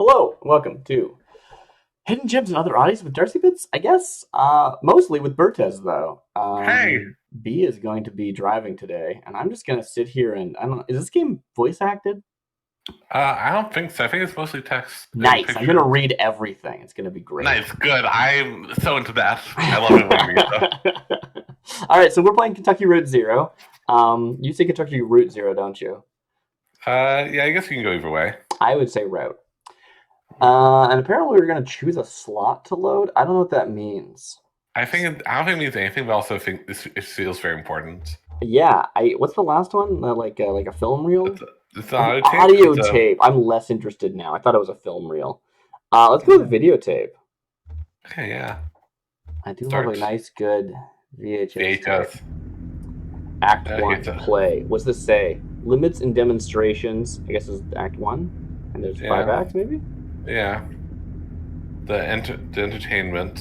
Hello, and welcome to Hidden Gems and Other Oddities with DarcyBits, I guess. Mostly with Bertez, though. Hey, B is going to be driving today, and I'm just going to sit here and, I don't know, is this game voice acted? I don't think so. I think it's mostly text and Nice. I'm going to pictures. read everything. It's going to be great. Nice, good. I'm so into that. I love it when you read stuff. All right, so we're playing Kentucky Route Zero. You say Kentucky Route Zero, don't you? Yeah, I guess you can go either way. I would say route. And apparently we're going to choose a slot to load. I don't know what that means. I don't think it means anything, but I also think it feels very important. Yeah, what's the last one? Like a film reel? It's An an audio tape. audio tape. I'm less interested now. I thought it was a film reel. Let's go with videotape. Okay, yeah. I do love a nice, good VHS tape. VHS. Act 1, play. What's this say? Limits and demonstrations. I guess this is Act 1? And there's 5 acts, maybe? Yeah. The entertainment.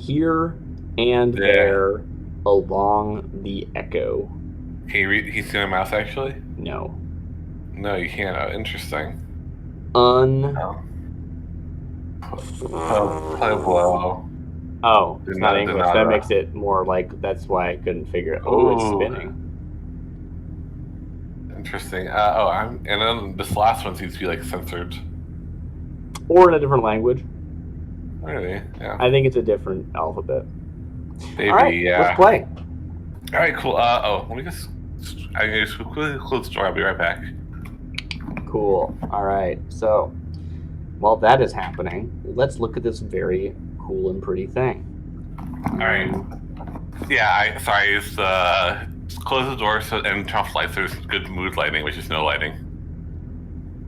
Here and there along the echo. Can you read? He's doing a mouse, actually? No. No, you can't. Oh, interesting. Play below. Oh, it's not English. That makes it more like, that's why I couldn't figure it. Oh, it's spinning. Interesting. And then this last one seems to be like censored. Or in a different language. Really? Yeah. I think it's a different alphabet. Maybe, all right, yeah. Let's play. All right, cool. Let me just. I'm going to quickly close the door. I'll be right back. Cool. All right. So, while that is happening, let's look at this very cool and pretty thing. All right. Yeah. Sorry. Just close the door and turn off lights. There's good mood lighting, which is no lighting.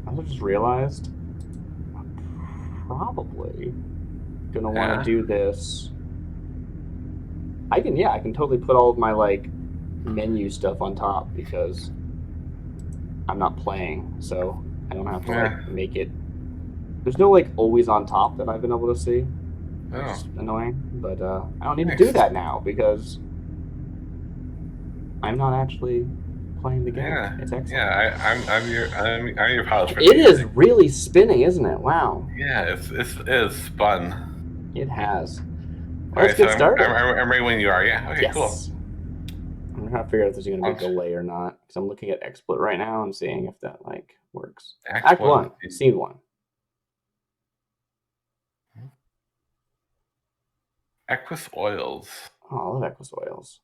I just realized I'm probably gonna want to do this. I can totally put all of my like menu stuff on top because I'm not playing, so I don't have to like make it. There's no like always on top that I've been able to see. It's annoying, but I don't need to do that now because I'm not actually playing the game. Yeah, it's excellent. Yeah, I'm your pilot for It is really spinning, isn't it? Wow. Yeah, it's fun. It has. Let's get started. I'm ready when you are. Yeah. Okay. Yes. Cool. I'm trying to figure out if there's going to be a delay or not because I'm looking at XSplit right now and seeing if that like works. Act 1, Scene 1. EQUUS oils. Oh, I love EQUUS oils.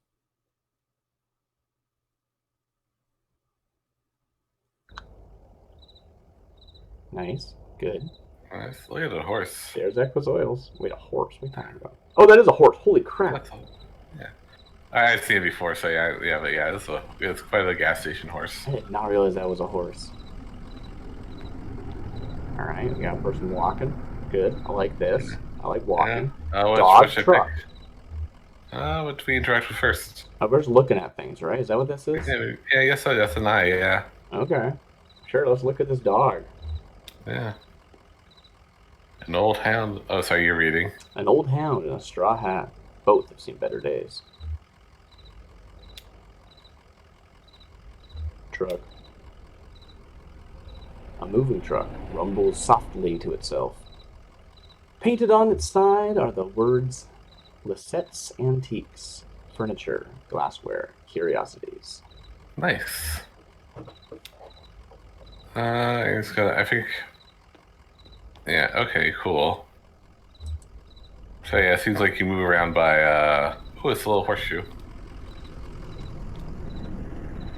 Nice. Good. Nice. Look at the horse. There's EQUUS oils. Wait, a horse? What are you talking about? Oh, that is a horse. Holy crap. Yeah. I've seen it before, so yeah, it's quite a gas station horse. I did not realize that was a horse. Alright, we got a person walking. Good. I like this. I like walking. Yeah. Dog, truck. What do we interact with first? Oh, we're just looking at things, right? Is that what this is? Yeah, I guess so. Yes and I, yeah. Okay. Sure, let's look at this dog. Yeah. An old hound. Oh, sorry, you're reading. An old hound and a straw hat. Both have seen better days. Truck. A moving truck rumbles softly to itself. Painted on its side are the words Lisette's Antiques, Furniture, Glassware, Curiosities. Nice. I think. Yeah, okay, cool. So yeah, it seems like you move around by, oh, it's a little horseshoe.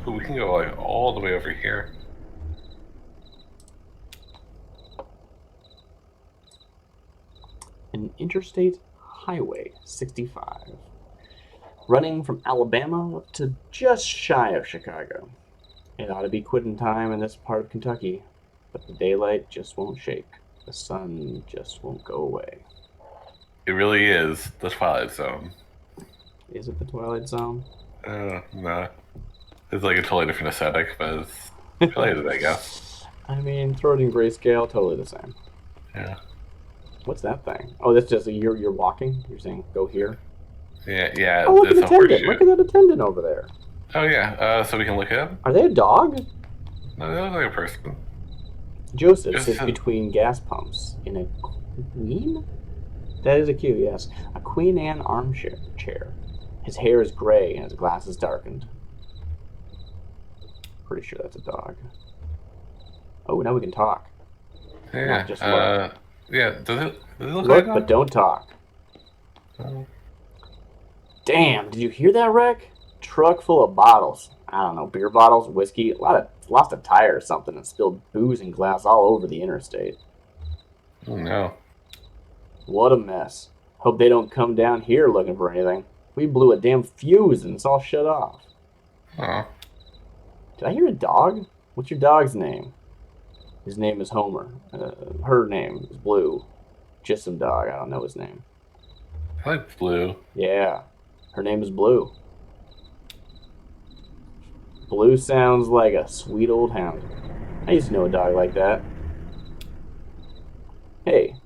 Ooh, we can go like all the way over here. An interstate highway 65, running from Alabama to just shy of Chicago. It ought to be quitting time in this part of Kentucky, but the daylight just won't shake. The sun just won't go away. It really is the Twilight Zone. Is it the Twilight Zone? No. It's like a totally different aesthetic, but it's related, I guess. I mean, throw it in grayscale, totally the same. Yeah. What's that thing? Oh, that's just you're walking? You're saying go here? Yeah. Oh, look at the attendant. Look at that attendant over there. Oh, yeah. So we can look at him? Are they a dog? No, they look like a person. Joseph Just sits between gas pumps in a queen? That is a Q, yes. A Queen Anne armchair. His hair is gray and his glasses darkened. Pretty sure that's a dog. Oh, now we can talk. yeah. Not just look. Yeah. Does it look Look, like but don't talk. Oh. Damn, did you hear that wreck? Truck full of bottles. I don't know, beer bottles, whiskey, lost a tire or something and spilled booze and glass all over the interstate. Oh no. What a mess. Hope they don't come down here looking for anything. We blew a damn fuse and it's all shut off. Oh. Did I hear a dog? What's your dog's name? His name is Homer. Her name is Blue. Just some dog. I don't know his name. I like blue. Yeah, her name is Blue. Blue sounds like a sweet old hound. I used to know a dog like that. Hey,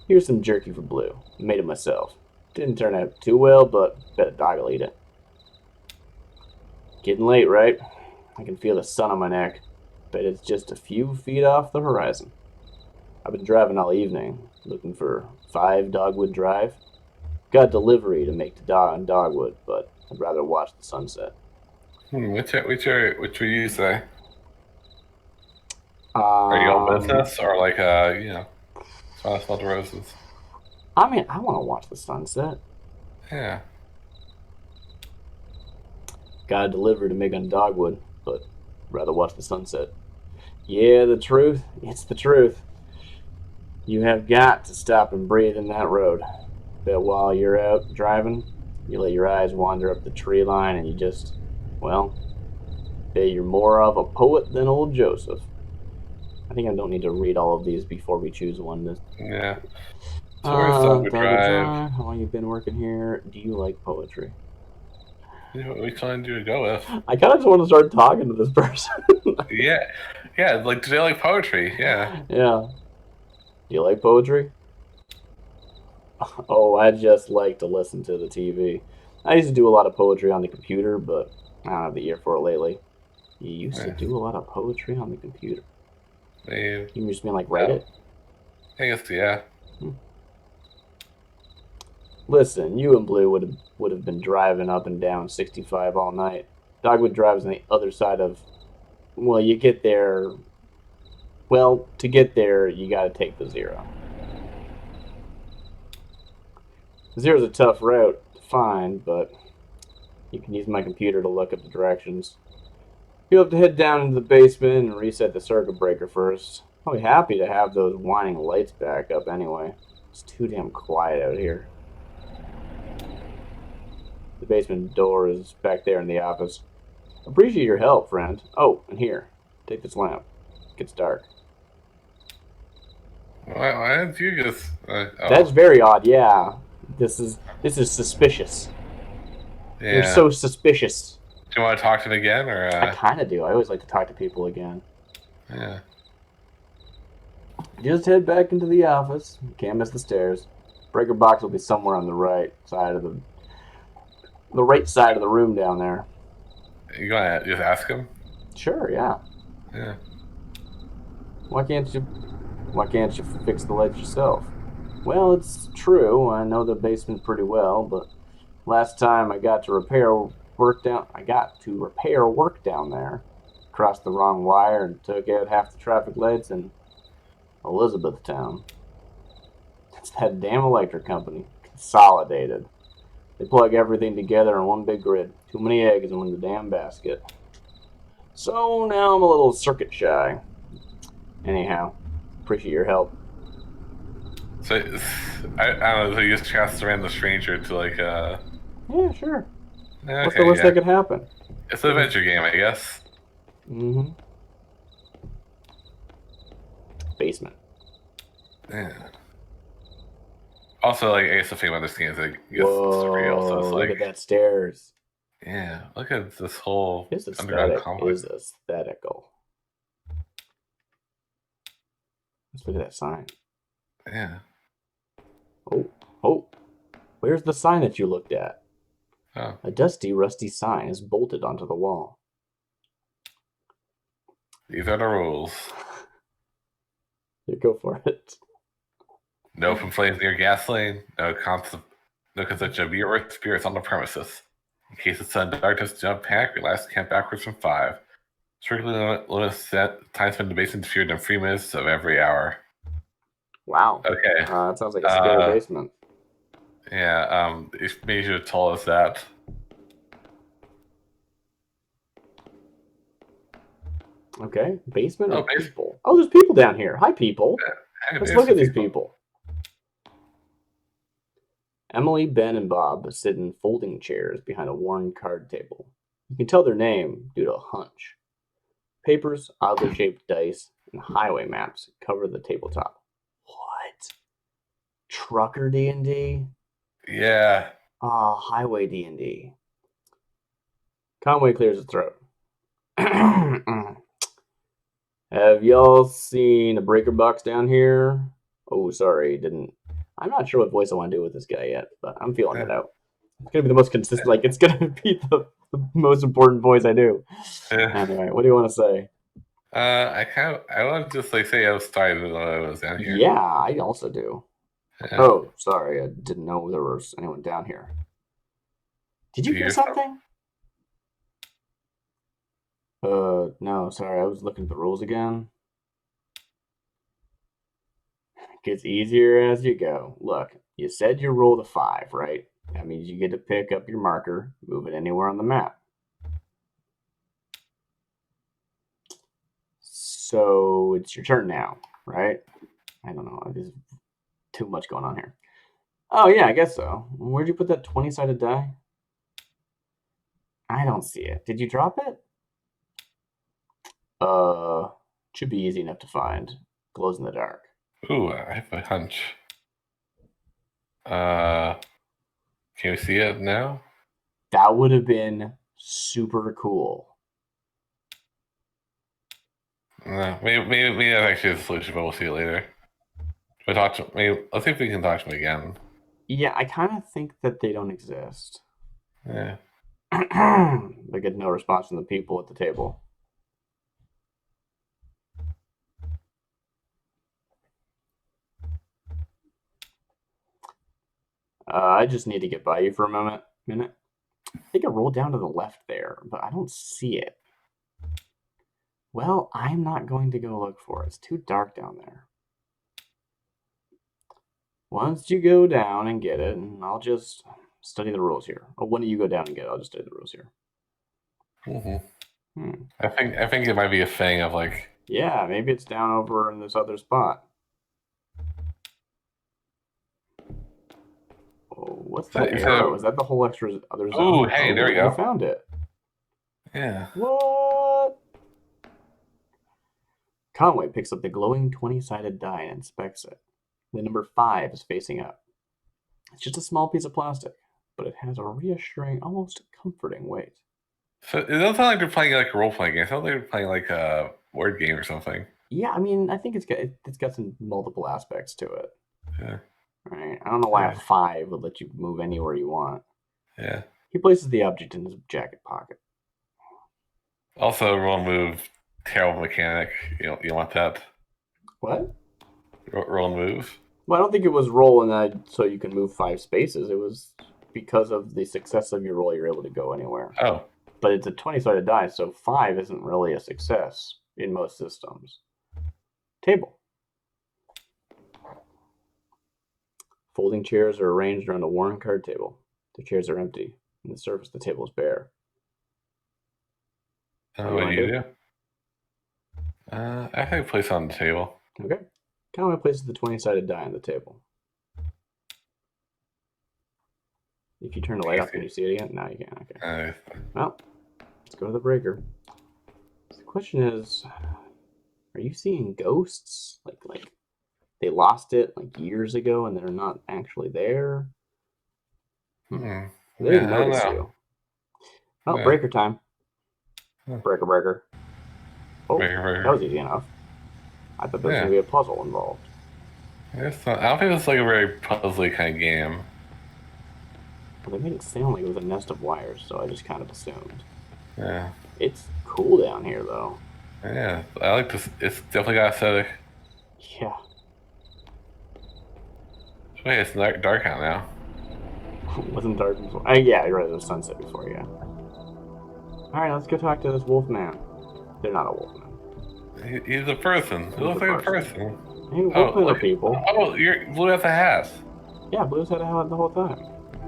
here's some jerky for Blue. I made it myself. Didn't turn out too well, but bet a dog will eat it. Getting late, right? I can feel the sun on my neck. Bet it's just a few feet off the horizon. I've been driving all evening, looking for 5 Dogwood Drive. Got delivery to make to Dogwood, but I'd rather watch the sunset. Which would you say? Are you on business or like trying to smell the roses? I mean, I want to watch the sunset. Yeah. Got a delivery to make on Dogwood, but rather watch the sunset. Yeah, the truth. It's the truth. You have got to stop and breathe in that road. Bet while you're out driving, you let your eyes wander up the tree line and you just, well, bet you're more of a poet than old Joseph. I think I don't need to read all of these before we choose one. Yeah. So where's Dogwood Drive? How long you been working here? Do you like poetry? Which one do you go with? I kind of just want to start talking to this person. Yeah. Like, do they like poetry? Yeah. Yeah. Do you like poetry? Oh, I just like to listen to the TV. I used to do a lot of poetry on the computer, but I don't have the ear for it lately. You used to do a lot of poetry on the computer. You just mean like write it? I guess, yeah. Listen, you and Blue would have been driving up and down 65 all night. Dogwood Drive's on the other side of. Well, you get there. Well, to get there, you got to take the 0. The 0's a tough route to find, but you can use my computer to look up the directions. You'll have to head down into the basement and reset the circuit breaker first. I'll be happy to have those whining lights back up anyway. It's too damn quiet out here. The basement door is back there in the office. Appreciate your help, friend. Oh, and here, take this lamp. It gets dark. Why did you just? That's very odd. Yeah, this is suspicious. Yeah. You're so suspicious. Do you want to talk to him again, or? I kind of do. I always like to talk to people again. Yeah. Just head back into the office. Can't miss the stairs. Breaker box will be somewhere on the right side of the room down there. You gonna just ask him? Sure, yeah. Yeah. Why can't you fix the lights yourself? Well, it's true. I know the basement pretty well, but last time I got to repair work down there. Crossed the wrong wire and took out half the traffic lights in Elizabethtown. It's that damn electric company. Consolidated. They plug everything together in one big grid. Too many eggs in the damn basket. So now I'm a little circuit shy. Anyhow, appreciate your help. So I don't know. So you just cast a random stranger to like Yeah, sure. Okay, What's the worst that could happen? It's an adventure game, I guess. Mm-hmm. Basement. Yeah. Also, like, I guess the thing about this game is like, it's surreal. So it's like, look at that stairs. Yeah, look at this whole underground complex. Is aesthetical. Let's look at that sign. Yeah. Oh. Where's the sign that you looked at? Oh. A dusty, rusty sign is bolted onto the wall. These are the rules. Yeah, go for it. No from flames near gas lane. No consumption of beer or spirits on the premises. In case of sudden darkness, do not panic. Relax, count backwards from 5. Strictly limit time spent in the basement fewer than 3 minutes of every hour. Wow. Okay. That sounds like a scary basement. Yeah, maybe you should have told us that. Okay, basement or basement. people? Oh, there's people down here. Hi, people. Let's look at these people. Emily, Ben, and Bob sit in folding chairs behind a worn card table. You can tell their name due to a hunch. Papers, oddly shaped dice, and highway maps cover the tabletop. What? Trucker D&D? Yeah. Ah, highway D&D. Conway clears his throat. Have y'all seen a breaker box down here? Oh, sorry, didn't. I'm not sure what voice I want to do with this guy yet, but I'm feeling it out. It's gonna be the most consistent. Like, it's gonna be the most important voice I do. Anyway, what do you want to say? I want to just say I was started when I was down here. Yeah, I also do. Yeah. Oh, sorry, I didn't know there was anyone down here. Did you hear something? No, sorry, I was looking at the rules again. Gets easier as you go. Look, you said you rolled a 5, right? That means you get to pick up your marker, move it anywhere on the map. So it's your turn now, right? I don't know. There's too much going on here. Oh, yeah, I guess so. Where'd you put that 20-sided die? I don't see it. Did you drop it? Should be easy enough to find. Glows in the dark. Ooh, I have a hunch. Can we see it now? That would have been super cool. Maybe that's actually the solution, but we'll see it later. Let's see if we can talk to him again. Yeah, I kind of think that they don't exist. Yeah. They get no response from the people at the table. I just need to get by you for a minute. I think I rolled down to the left there, but I don't see it. Well, I'm not going to go look for it. It's too dark down there. Once you go down and get it, and I'll just study the rules here. Oh, when do you go down and get it? I'll just study the rules here. I think it might be a thing of like. Yeah, maybe it's down over in this other spot. Oh, what's that arrow? Is that the whole extra other zone? Oh, hey, there we go. You found it. Yeah. What? Conway picks up the glowing 20-sided die and inspects it. The number 5 is facing up. It's just a small piece of plastic, but it has a reassuring, almost comforting weight. So it doesn't sound like they're playing like a role-playing game. It sounds like they're playing like a word game or something. Yeah, I mean, I think it's got some multiple aspects to it. Yeah. Right. I don't know why a 5 would let you move anywhere you want. Yeah. He places the object in his jacket pocket. Also, roll move, terrible mechanic. You want that? What? Roll and move. Well, I don't think it was roll and that so you can move 5 spaces. It was because of the success of your roll, you're able to go anywhere. Oh. But it's a 20-sided die, so 5 isn't really a success in most systems. Table. Folding chairs are arranged around a worn card table. The chairs are empty, and the surface of the table is bare. What do you do? I think place on the table. Okay. Conway places the 20-sided die on the table. If you turn the light off, can you see it again? No, you can't. Okay. Well, let's go to the breaker. The question is, are you seeing ghosts? Like they lost it like years ago and they're not actually there? They didn't notice you. Oh, breaker time. Breaker. Oh, breaker. That was easy enough. I thought there was going to be a puzzle involved. I don't think it's like a very puzzly kind of game. Well, they made it sound like it was a nest of wires, so I just kind of assumed. Yeah. It's cool down here, though. Yeah, I like this. It's definitely got aesthetic. Yeah. Wait, it's dark out now. Wasn't dark before. Yeah, you're right. It was sunset before, yeah. Alright, let's go talk to this wolf man. They're not a wolf man. He's a person. He looks like a person. Hey, wolfmen are people. Oh, Blue has a hat. Yeah, Blue's had a hat the whole time.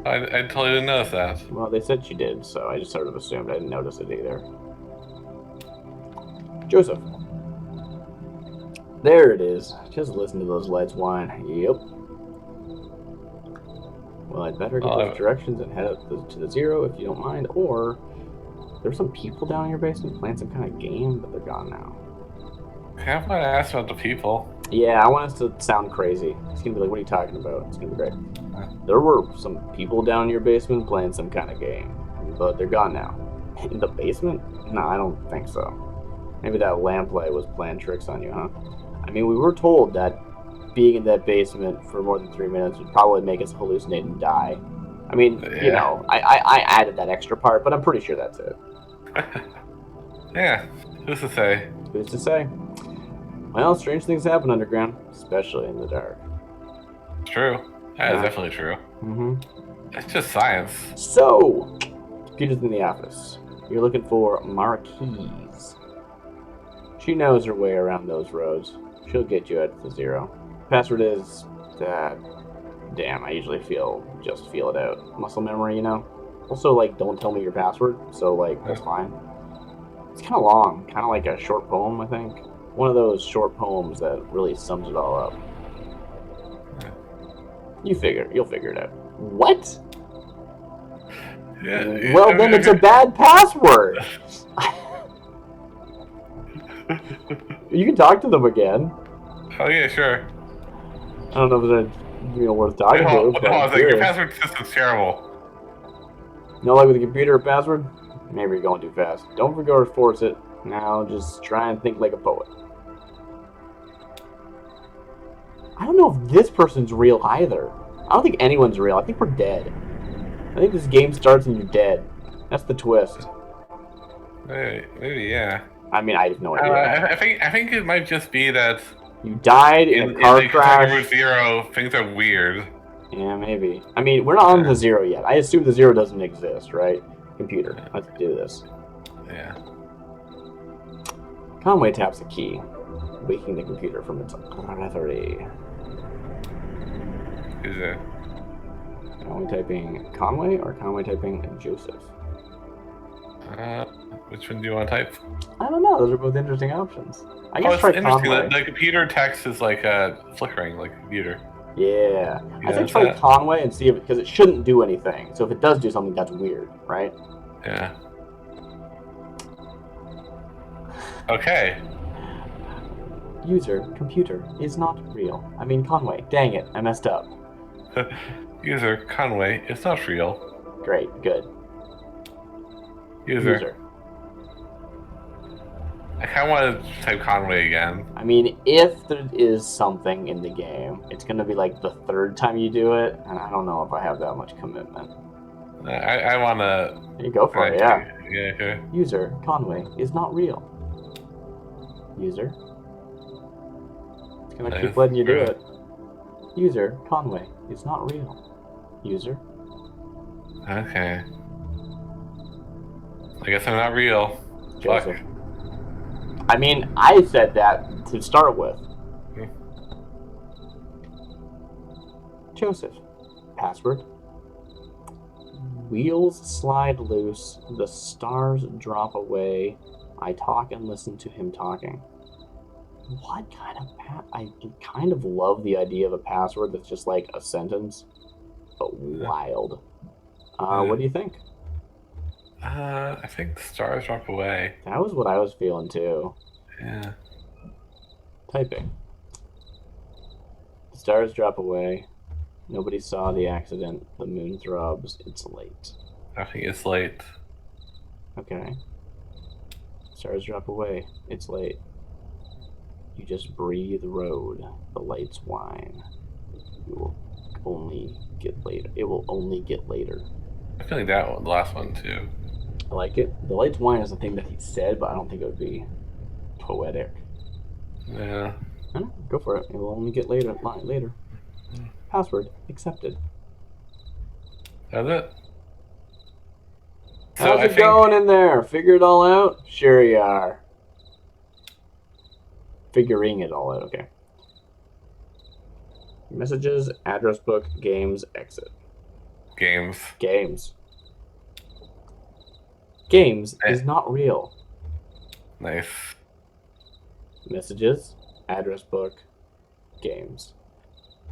I totally didn't notice that. Well, they said she did, so I just sort of assumed. I didn't notice it either. Joseph. There it is. Just listen to those lights whine. Yep. Well, I'd better get those directions and head up to the zero if you don't mind, or there's some people down in your basement playing some kind of game, but they're gone now. I want to ask about the people. Yeah, I want us to sound crazy. It's gonna be like, what are you talking about? It's gonna be great. There were some people down in your basement playing some kind of game, but they're gone now. In the basement? No, I don't think so. Maybe that lamplight was playing tricks on you, huh? I mean, we were told that being in that basement for more than 3 minutes would probably make us hallucinate and die. I mean, yeah. You know, I added that extra part, but I'm pretty sure that's it. Yeah, who's to say? Who's to say? Well, strange things happen underground, especially in the dark. True. That is definitely true. Mm-hmm. It's just science. So, Peter's in the office. You're looking for Marquise. She knows her way around those roads. She'll get you at the zero. Password is that. Damn, I usually just feel it out. Muscle memory, you know? Also, like, don't tell me your password, so, like, that's fine. It's kind of long. Kind of like a short poem, I think. One of those short poems that really sums it all up. You'll figure it out. What? Yeah. Well, then it's a bad password. You can talk to them again. Oh yeah, sure. I don't know if it's worth talking to. Your password system's terrible. No luck with the computer or password? Maybe you're going too fast. Don't forget to force it. Now just try and think like a poet. I don't know if this person's real either. I don't think anyone's real. I think we're dead. I think this game starts and you're dead. That's the twist. Maybe yeah. I mean, I have no idea. I think it might just be that you died in a car crash. Zero, things are weird. Yeah, maybe. I mean, we're not on the zero yet. I assume the zero doesn't exist, right? Computer, let's do this. Yeah. Conway taps a key, waking the computer from its reverie. Who's that? Conway typing Conway or Conway typing Joseph? Which one do you want to type? I don't know. Those are both interesting options. I guess try Conway. The computer text is like flickering, like a computer. Yeah. I think try Conway and see if because it shouldn't do anything. So if it does do something, that's weird, right? Yeah. Okay. User computer is not real. I mean Conway. Dang it, I messed up. User Conway is not real. Great, good. User. I kind of want to type Conway again. I mean, if there is something in the game, it's going to be like the third time you do it, and I don't know if I have that much commitment. I want to... You go for it, yeah. Yeah, okay. User Conway is not real. User. It's going to keep letting you do it. User Conway is not real. User. Okay. I guess I'm not real. Joseph. Fuck. I mean, I said that to start with. Joseph. Password. Wheels slide loose. The stars drop away. I talk and listen to him talking. What kind of I kind of love the idea of a password that's just like a sentence, but wild. What do you think? I think the stars drop away. That was what I was feeling too. Yeah. Typing. The stars drop away. Nobody saw the accident. The moon throbs. It's late. I think it's late. Okay. Stars drop away. It's late. You just breathe road. The lights whine. You will only get later. It will only get later. I feel like that one, the last one too. I like it. The lights whine is the thing that he said, but I don't think it would be poetic. Yeah. Go for it. We'll only get later. Password accepted. That's it. So How's it going in there? Figure it all out? Sure you are. Figuring it all out, okay. Messages, address book, games, exit. Games. Games. Games is not real. Nice. Messages, address book, games,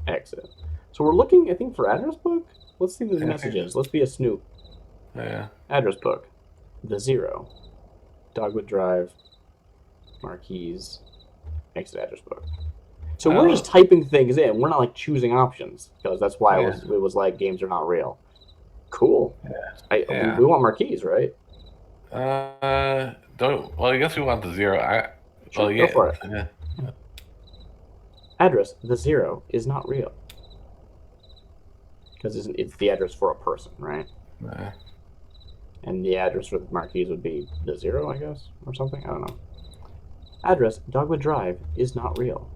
exit. So we're looking, I think, for address book? Let's see the messages. Let's be a snoop. Yeah. Address book. The 0. Dogwood Drive. Marquise. Exit address book. So we're just typing things in. We're not like choosing options because that's why it was like games are not real. Cool. Yeah. We want Marquise, right? Don't. Well, I guess we want the 0. Go for it. Address. The 0 is not real because it's the address for a person, right? And the address for the Marquise would be the 0, I guess, or something. I don't know. Address, Dogwood Drive, is not real.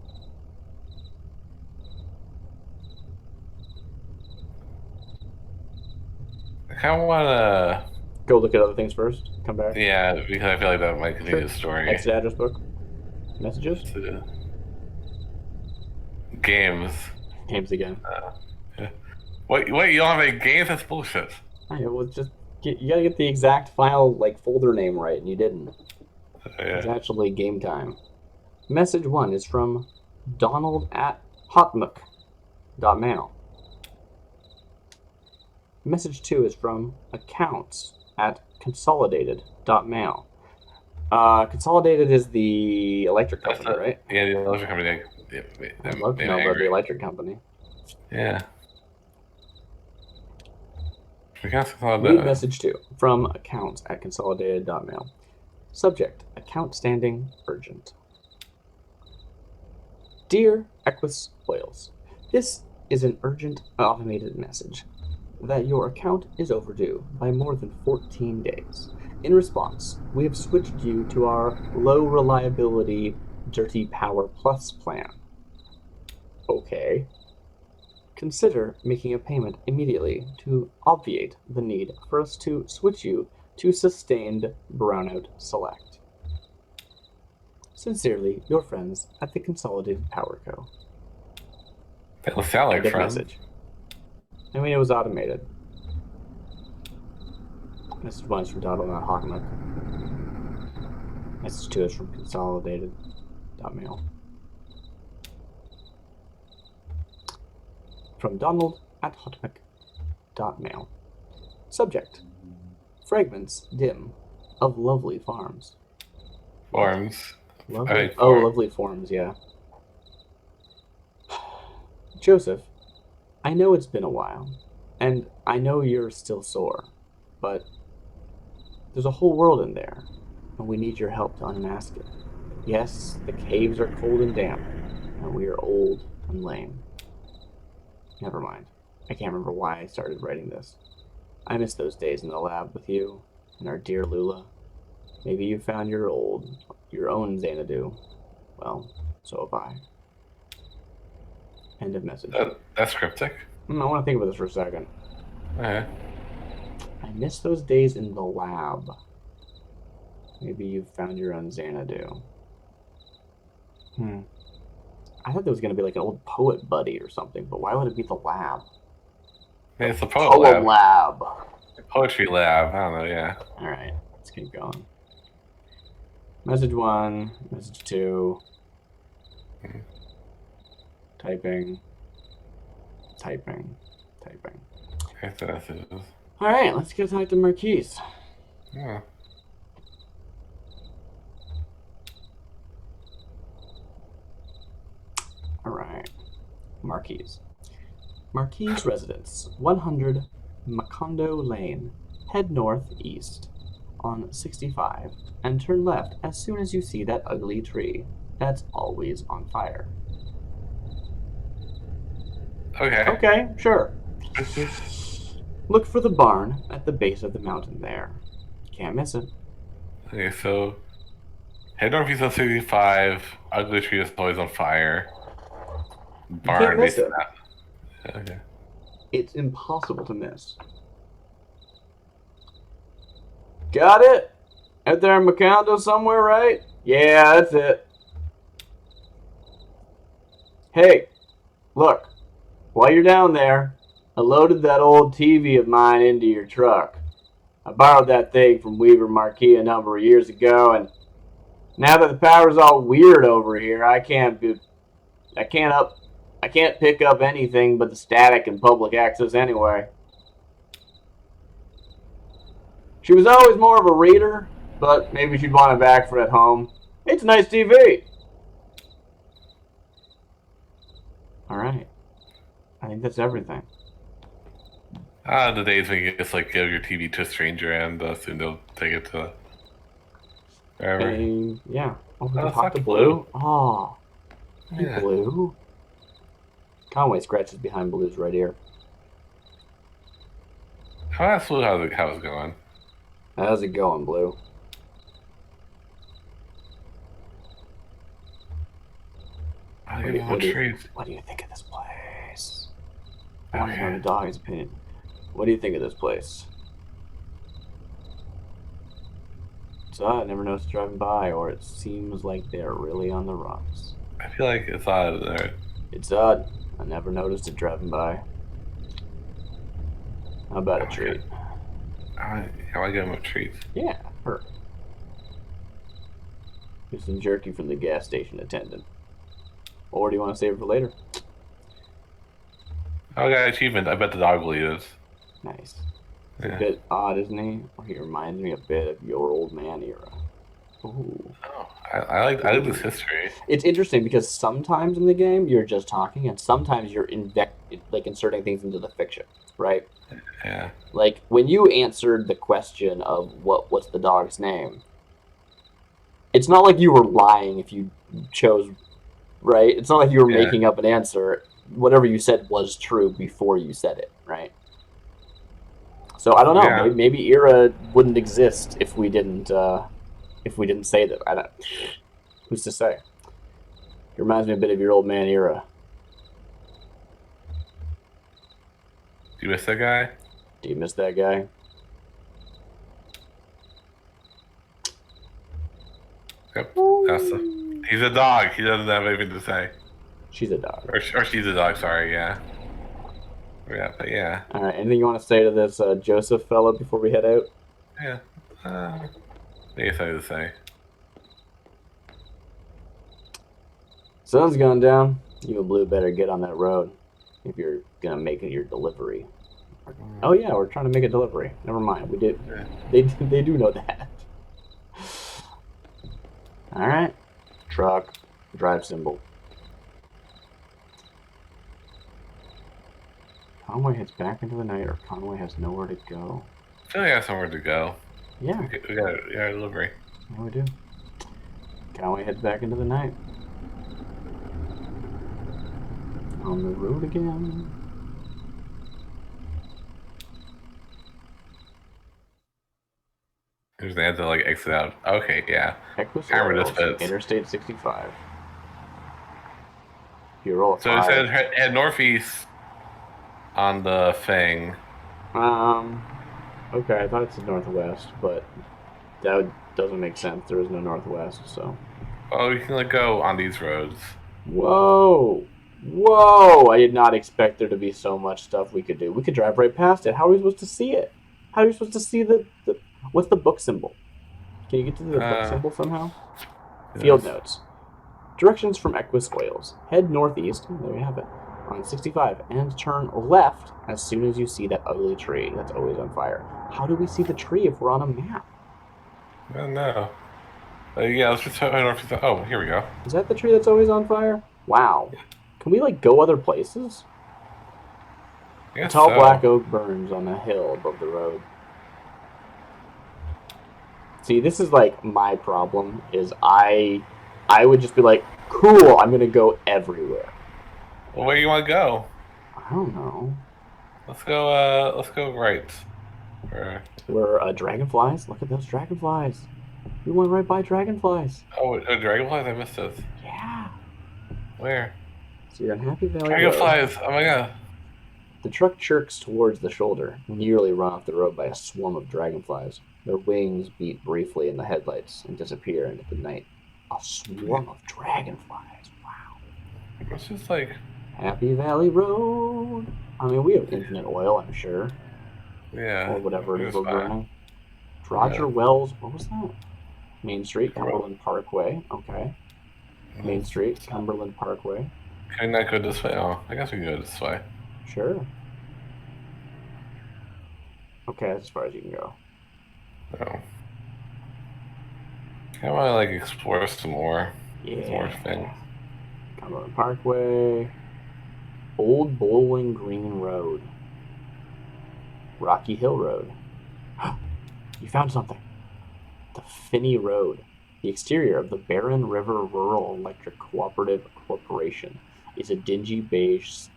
I kind of want to go look at other things first. Come back. Yeah, because I feel like that might continue the story. Exit address book. Messages. Games. Games again. Yeah. What? You don't have any games? That's bullshit. It was just you gotta get the exact file folder name right, and you didn't. It's actually game time. Message 1 is from Donald at hotmook.mail. Message 2 is from accounts at consolidated.mail. Consolidated is the electric company, right? Yeah, the electric company. I'd love to know about the electric company. Yeah. Read message 2 from accounts at consolidated.mail. Subject, account standing, urgent. Dear EQUUS Oils, this is an urgent automated message that your account is overdue by more than 14 days. In response, we have switched you to our low reliability Dirty Power Plus plan. Okay. Consider making a payment immediately to obviate the need for us to switch you to Sustained Brownout Select. Sincerely, your friends at the Consolidated Power Co. That will sound like friends. Message. I mean, it was automated. Message 1 is from Donald at Hotmook. Message 2 is from Consolidated.mail. From Donald at Hotmook.mail. Subject. Fragments dim of lovely farms. Forms. Lovely. Lovely forms, yeah. Joseph, I know it's been a while, and I know you're still sore, but there's a whole world in there, and we need your help to unmask it. Yes, the caves are cold and damp, and we are old and lame. Never mind. I can't remember why I started writing this. I miss those days in the lab with you and our dear Lula. Maybe you found your own Xanadu. Well, so have I. End of message. That's cryptic. I want to think about this for a second. Okay. I miss those days in the lab. Maybe you found your own Xanadu. I thought there was going to be like an old poet buddy or something, but why would it be the lab? Yeah, it's the poem lab. Poetry lab. I don't know, yeah. Alright, let's keep going. Message 1, message 2. Typing. Okay, so that's it. Alright, let's go talk to Marquise. Yeah. Alright. Marquise residence, 100 Macondo Lane. Head northeast on 65 and turn left as soon as you see that ugly tree that's always on fire. Okay. Okay, sure. Look for the barn at the base of the mountain there. Can't miss it. Okay, so Head northeast on 65. Ugly tree is always on fire. You can't Barn miss it. Okay. It's impossible to miss. Got it? Out there in Macondo somewhere, right? Yeah, that's it. Hey, look. While you're down there, I loaded that old TV of mine into your truck. I borrowed that thing from Weaver Marquis a number of years ago, and now that the power's all weird over here, I can't pick up anything but the static and public access anyway. She was always more of a reader, but maybe she'd want it back for at home. It's a nice TV. All right. I think that's everything. The days when you just like give your TV to a stranger and soon they'll take it to wherever. Yeah. Oh, we can talk to Blue. Oh, Yeah. Blue. Conway scratches behind Blue's right ear. How's Blue? How's it going? How's it going, Blue? What do you think of this place? I want to know the dog's opinion. What do you think of this place? So I never noticed driving by, or it seems like they're really on the runs. I feel like it's odd there. It's odd. I never noticed it driving by. How about a treat? How I give him a treat? Yeah, her. Here's some jerky from the gas station attendant. Or do you want to save it for later? Oh, I got an achievement. I bet the dog will eat it. Nice. He's a bit odd, isn't he? He reminds me a bit of your old man era. Ooh. Oh, I like this history. It's interesting because sometimes in the game you're just talking, and sometimes you're inserting things into the fiction, right? Yeah. Like when you answered the question of what's the dog's name, it's not like you were lying if you chose, right? It's not like you were making up an answer. Whatever you said was true before you said it, right? So I don't know. Yeah. Maybe era wouldn't exist if we didn't say that. I don't. Who's to say? It reminds me a bit of your old man era. Do you miss that guy? Do you miss that guy? Yep. He's a dog. He doesn't have anything to say. She's a dog. Or she's a dog. Sorry. Yeah. Yeah. But yeah. All right. Anything you want to say to this Joseph fella before we head out? Yeah. I guess I have to say. Sun's going down. You and Blue better get on that road if you're gonna make it your delivery. Oh yeah, we're trying to make a delivery. Never mind. We did. They do know that. All right. Truck. Drive symbol. Conway heads back into the night, or Conway has nowhere to go. I feel like I have somewhere to go. Yeah. We got a delivery. Yeah, we do. Conway heads back into the night. On the road again. There's an ad to like exit out. Okay, yeah. EQUUS, Interstate 65. You roll a 5. So it said head northeast on the thing. Okay, I thought it said northwest, but that doesn't make sense. There is no northwest, so. Oh, you can go on these roads. Whoa! Whoa! I did not expect there to be so much stuff we could do. We could drive right past it. How are we supposed to see it? How are we supposed to see the what's the book symbol? Can you get to the book symbol somehow? Yes. Field notes. Directions from EQUUS Oils. Head northeast. Oh, there you have it. On 65 and turn left as soon as you see that ugly tree that's always on fire. How do we see the tree if we're on a map? I don't know. Yeah, let's just head northeast. Oh, here we go. Is that the tree that's always on fire? Wow. Can we go other places? A tall black oak burns on a hill above the road. See, this is my problem is I would just be like, cool, I'm gonna go everywhere. Well, where do you want to go? I don't know. Let's go right. Where dragonflies? Look at those dragonflies. We went right by dragonflies. Oh, dragonflies? I missed those. Yeah. Where? So you're on Happy Valley Road. Dragonflies! Oh my god. The truck jerks towards the shoulder, nearly run off the road by a swarm of dragonflies. Their wings beat briefly in the headlights and disappear into the night. A swarm of dragonflies. Wow. It's just like... Happy Valley Road. I mean, we have infinite oil, I'm sure. Yeah. Or whatever it is we're burning. Roger Yeah. Wells. What was that? Main Street, Cumberland Parkway. Okay. Main Street, Cumberland Parkway. Can we not go this way? Oh, I guess we can go this way. Sure. Okay, that's as far as you can go. Oh. I want to like explore some more. Yeah. More things. Cumberland Parkway. Old Bowling Green Road. Rocky Hill Road. You found something. The Finney Road. The exterior of the Barren River Rural Electric Cooperative Corporation is a dingy beige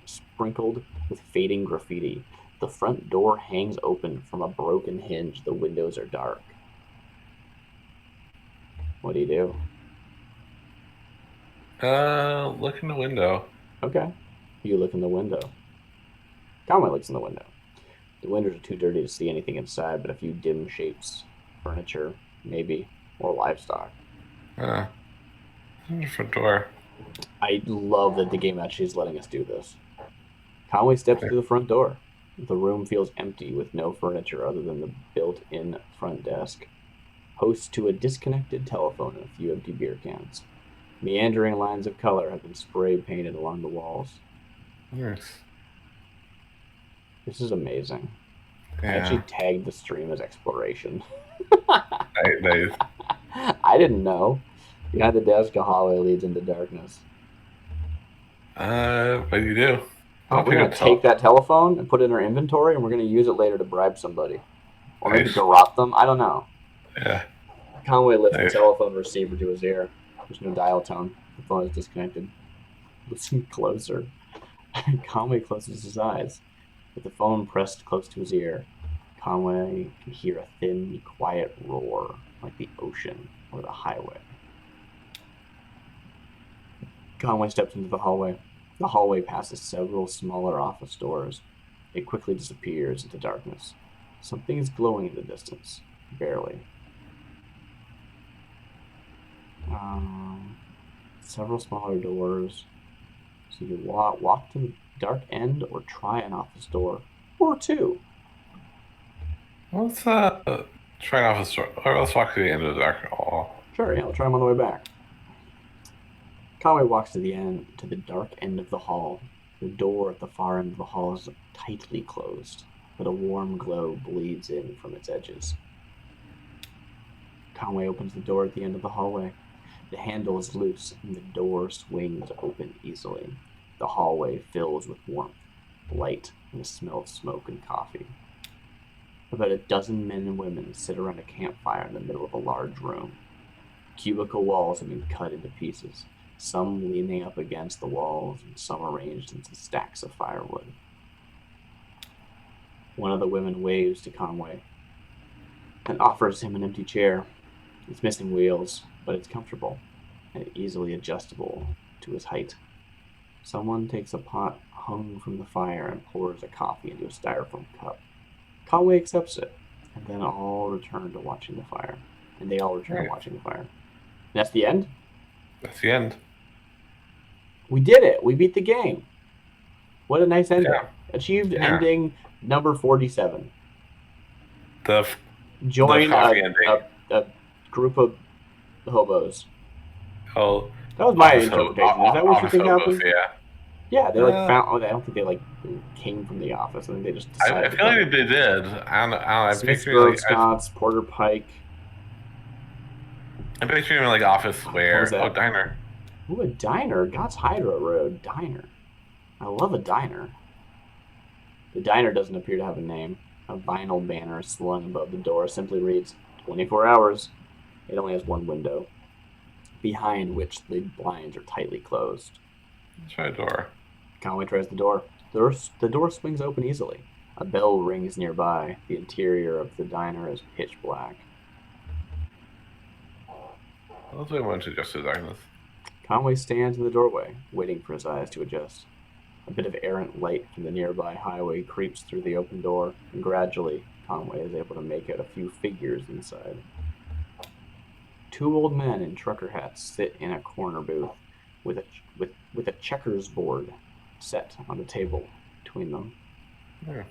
sprinkled with fading graffiti. The front door hangs open from a broken hinge. The windows are dark. What do you do? Look in the window. Okay. You look in the window. Conway looks in the window. The windows are too dirty to see anything inside, but a few dim shapes. Furniture, maybe, or livestock. In the front door. I love that the game actually is letting us do this. Conway steps through the front door. The room feels empty with no furniture other than the built-in front desk. Hosts to a disconnected telephone and a few empty beer cans. Meandering lines of color have been spray painted along the walls. Yes. This is amazing. Yeah. I actually tagged the stream as exploration. Nice. I didn't know. Behind the desk, a hallway leads into darkness. What do you do? We're going to take that telephone and put it in our inventory, and we're going to use it later to bribe somebody. Or maybe garrot them. I don't know. Yeah. Conway lifts the telephone receiver to his ear. There's no dial tone. The phone is disconnected. Listen closer. Conway closes his eyes. With the phone pressed close to his ear, Conway can hear a thin, quiet roar, like the ocean or the highway. Conway steps into the hallway. The hallway passes several smaller office doors. It quickly disappears into darkness. Something is glowing in the distance, barely. Several smaller doors. So you walk to the dark end or try an office door. Or two. Let's try an office door. Or let's walk to the end of the dark hall. Sure, yeah, we'll try them on the way back. Conway walks to the dark end of the hall. The door at the far end of the hall is tightly closed, but a warm glow bleeds in from its edges. Conway opens the door at the end of the hallway. The handle is loose, and the door swings open easily. The hallway fills with warmth, light, and the smell of smoke and coffee. About a dozen men and women sit around a campfire in the middle of a large room. Cubicle walls have been cut into pieces, some leaning up against the walls and some arranged into stacks of firewood. One of the women waves to Conway and offers him an empty chair. It's missing wheels, but it's comfortable and easily adjustable to his height. Someone takes a pot hung from the fire and pours a coffee into a styrofoam cup. Conway accepts it, and then all return to watching the fire. And they all return to watching the fire. And that's the end? That's the end. We did it! We beat the game! What a nice ending. Yeah. Achieved ending number 47. Join a group of hobos. Oh, that was my interpretation. Is that what you think happened? Yeah. Yeah, they found. I don't think they came from the office. I think they just decided. I feel like they did. I don't know. I'm picturing Scott's, Porter Pike. I'm picturing office where diner. Ooh, a diner. God's Hydro Road diner. I love a diner. The diner doesn't appear to have a name. A vinyl banner slung above the door simply reads 24 hours. It only has one window, behind which the blinds are tightly closed. Let's try a door. Conway tries the door. The door swings open easily. A bell rings nearby. The interior of the diner is pitch black. Let's move on to adjust to the darkness. Conway stands in the doorway, waiting for his eyes to adjust. A bit of errant light from the nearby highway creeps through the open door, and gradually, Conway is able to make out a few figures inside. Two old men in trucker hats sit in a corner booth with a checkers board set on the table between them. Yeah.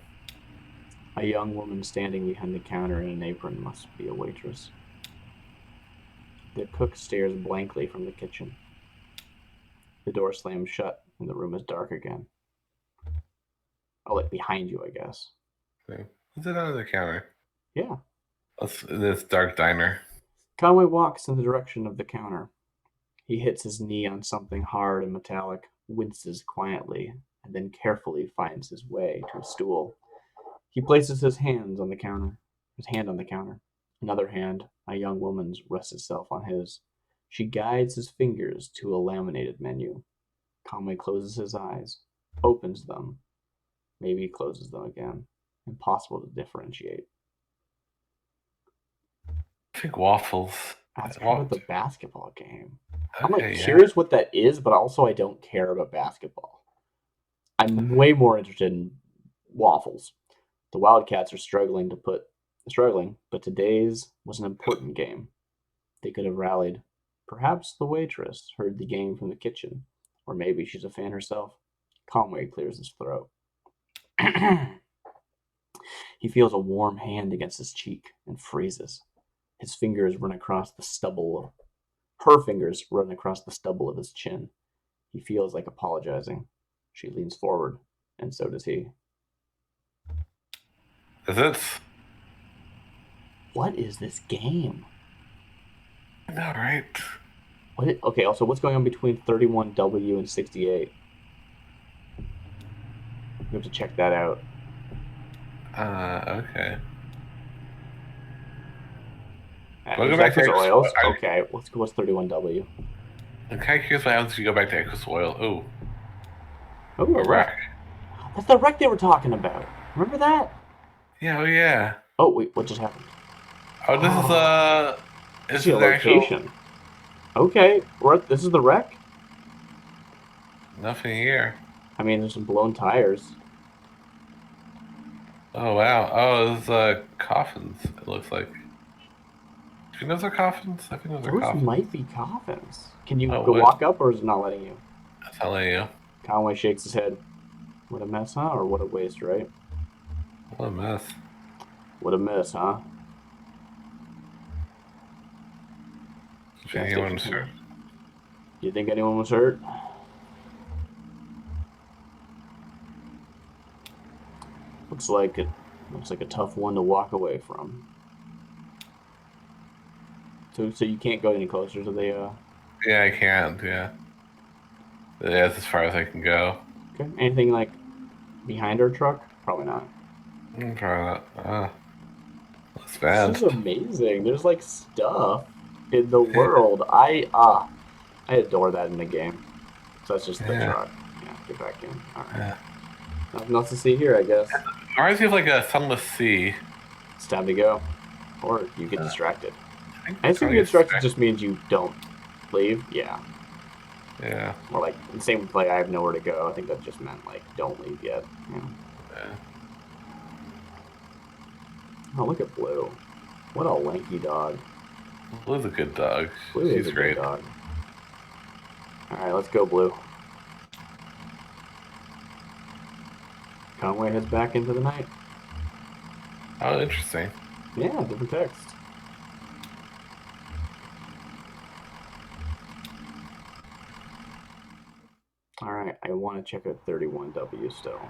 A young woman standing behind the counter in an apron must be a waitress. The cook stares blankly from the kitchen. The door slams shut, and the room is dark again. Oh, like behind you, I guess. Okay. Let's sit down on the counter. Yeah. This dark diner. Conway walks in the direction of the counter. He hits his knee on something hard and metallic, winces quietly, and then carefully finds his way to a stool. He places his hand on the counter. Another hand, a young woman's, rests itself on his. She guides his fingers to a laminated menu. Conway closes his eyes, opens them, maybe closes them again. Impossible to differentiate. I think waffles. That's about the basketball game. Okay, I'm curious what that is, but also I don't care about basketball. I'm way more interested in waffles. The Wildcats are struggling, but today's was an important game. They could have rallied. Perhaps the waitress heard the game from the kitchen, or maybe she's a fan herself. Conway clears his throat. He feels a warm hand against his cheek and freezes. His fingers run across the stubble. Her fingers run across the stubble of his chin. He feels like apologizing. She leans forward, and so does he. What is this game? I know, right? Okay, also, what's going on between 31W and 68? We have to check that out. Okay. We'll go back to oils. Okay, what's 31W? I'm kind of curious what happens if you go back to EQUUS Oil. Oh, a wreck. That's the wreck they were talking about. Remember that? Yeah, oh yeah. Oh, wait, what just happened? Oh, this is a location. Okay, this is the wreck? Nothing here. I mean, there's some blown tires. Oh, wow. Oh, there's coffins, it looks like. Do you know those are coffins? I think those are coffins. Those might be coffins. Can you go walk up, or is it not letting you? It's not letting you. Conway shakes his head. What a mess, huh? Or what a waste, right? What a mess. What a mess, huh? Do you think anyone was hurt? Do you think anyone was hurt? Looks like a tough one to walk away from. So you can't go any closer to the. Yeah, I can't. Yeah. That's as far as I can go. Okay. Anything like behind our truck? Probably not. Probably not. That's bad. This is amazing. There's like stuff in the world. I adore that in the game. So that's just the truck. Yeah, get back in. All right. Yeah. Nothing else to see here, I guess. It reminds me of like a sunless sea. It's time to go. Or you get distracted. I assume get distracted just means you don't leave. Yeah. Yeah. Or like the same with like I have nowhere to go. I think that just meant like don't leave yet. Yeah. Oh, look at Blue. What a lanky dog. Blue's a good dog. She's a great dog. Alright, let's go, Blue. Conway heads back into the night. Oh, interesting. Yeah, different text. Alright, I want to check out 31W still.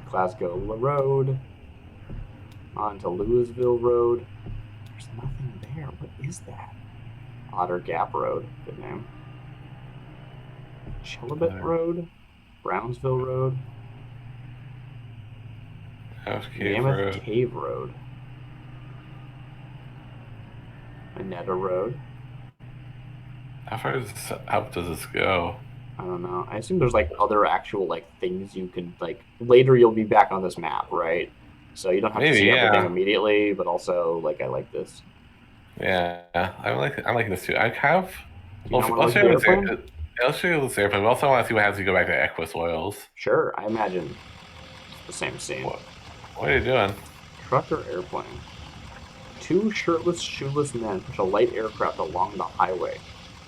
Glasgow Road. On to Louisville Road. There's nothing there. What is that? Otter Gap Road. Good name. Chilibet Road. Brownsville Road. Mammoth Cave Road. Anetta Road. How far up does this go? I don't know. I assume there's like other actual like things you can like later you'll be back on this map, right? So you don't have to see everything immediately, but also like I like this. Yeah, I'm liking this too. I kind of. Do you Well, not want to I'll look at show the you this. airplane? I'll show you this airplane. We also want to see what happens if you go back to EQUUS oils. Sure, I imagine it's the same scene. What are you doing? Truck or airplane? Two shirtless, shoeless men push a light aircraft along the highway.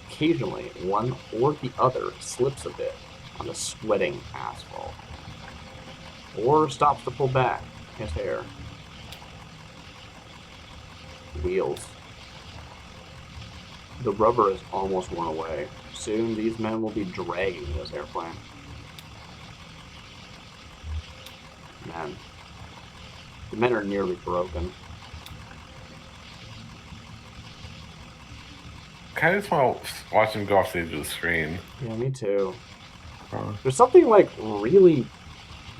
Occasionally, one or the other slips a bit on the sweating asphalt, or stops to pull back his hair. Wheels. The rubber is almost worn away. Soon, these men will be dragging this airplane. Man, the men are nearly broken. I kind of just want to watch him go off the edge of the screen. Yeah, me too. There's something like really,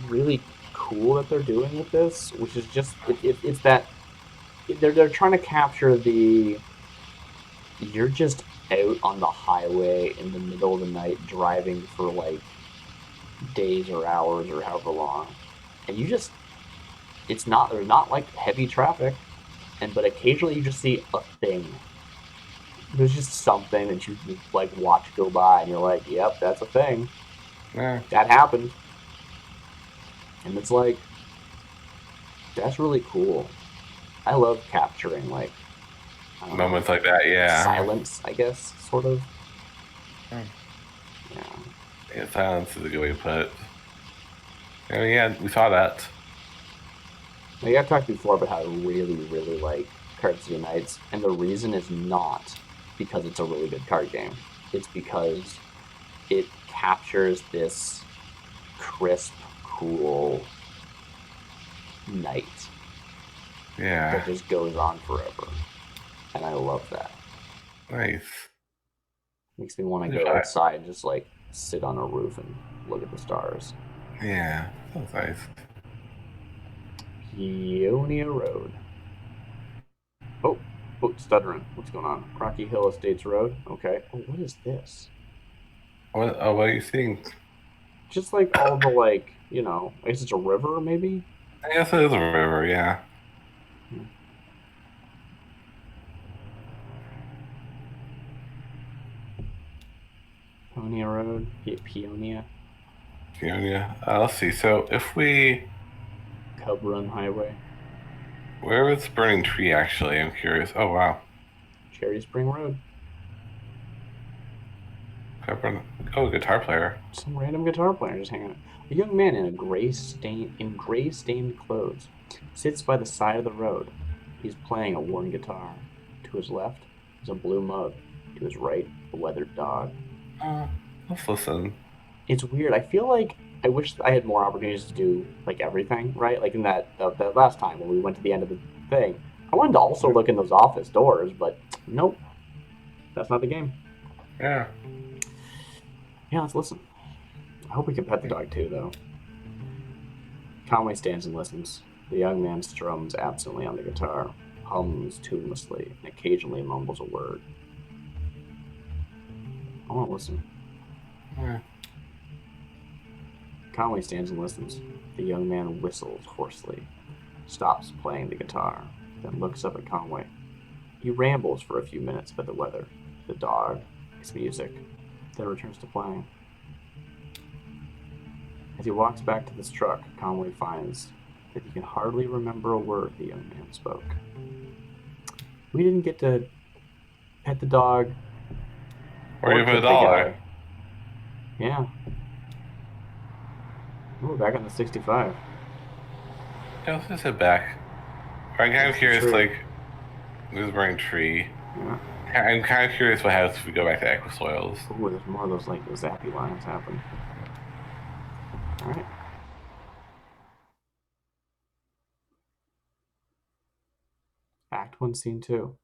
really cool that they're doing with this, which is just it's that they're trying to capture the you're just out on the highway in the middle of the night driving for like days or hours or however long, and you just it's not there's not like heavy traffic, and but occasionally you just see a thing. There's just something that you like watch go by, and you're like, "Yep, that's a thing. Yeah. That happened." And it's like that's really cool. I love capturing like Moments like that, yeah. silence, I guess, sort of. Yeah. Yeah. Silence is a good way to put it. Yeah, we saw that. Like I've talked before about how I really, really like Card City Nights, and the reason is not because it's a really good card game. It's because it captures this crisp, cool night Yeah. that just goes on forever. And I love that. Nice. Makes me want to go outside and just like sit on a roof and look at the stars. Yeah, that's nice. Peonia Road. Oh, stuttering. What's going on? Rocky Hill Estates Road. Okay. Oh, what is this? What are you seeing? Just like all the like, you know, I guess it's a river maybe? I guess it is a river, yeah. Peonia Road? Peonia? Peonia. Let's see. So if we... Cub Run Highway. Where is Burning Tree, actually? I'm curious. Oh, wow. Cherry Spring Road. Oh, guitar player. Some random guitar player just hanging out. A young man in gray stained clothes sits by the side of the road. He's playing a worn guitar. To his left is a blue mug. To his right, a weathered dog. Let's listen. It's weird. I feel like I wish I had more opportunities to do like everything, right? Like in that last time when we went to the end of the thing, I wanted to also look in those office doors, but nope, that's not the game. Yeah. Yeah, let's listen. I hope we can pet the dog too, though. Conway stands and listens. The young man strums absently on the guitar, hums tunelessly, and occasionally mumbles a word. I want to listen. Yeah. Conway stands and listens. The young man whistles hoarsely, stops playing the guitar, then looks up at Conway. He rambles for a few minutes about the weather, the dog, his music, then returns to playing. As he walks back to this truck, Conway finds that he can hardly remember a word the young man spoke. We didn't get to pet the dog or even a dollar. Yeah. We're back on the 65. Yeah, let's just head back. I'm kind of curious, like, there's a burning tree. Yeah. I'm kind of curious what happens if we go back to EQUUS oils. Ooh, there's more of those, like, zappy lines happen. Alright. Act 1, Scene 2.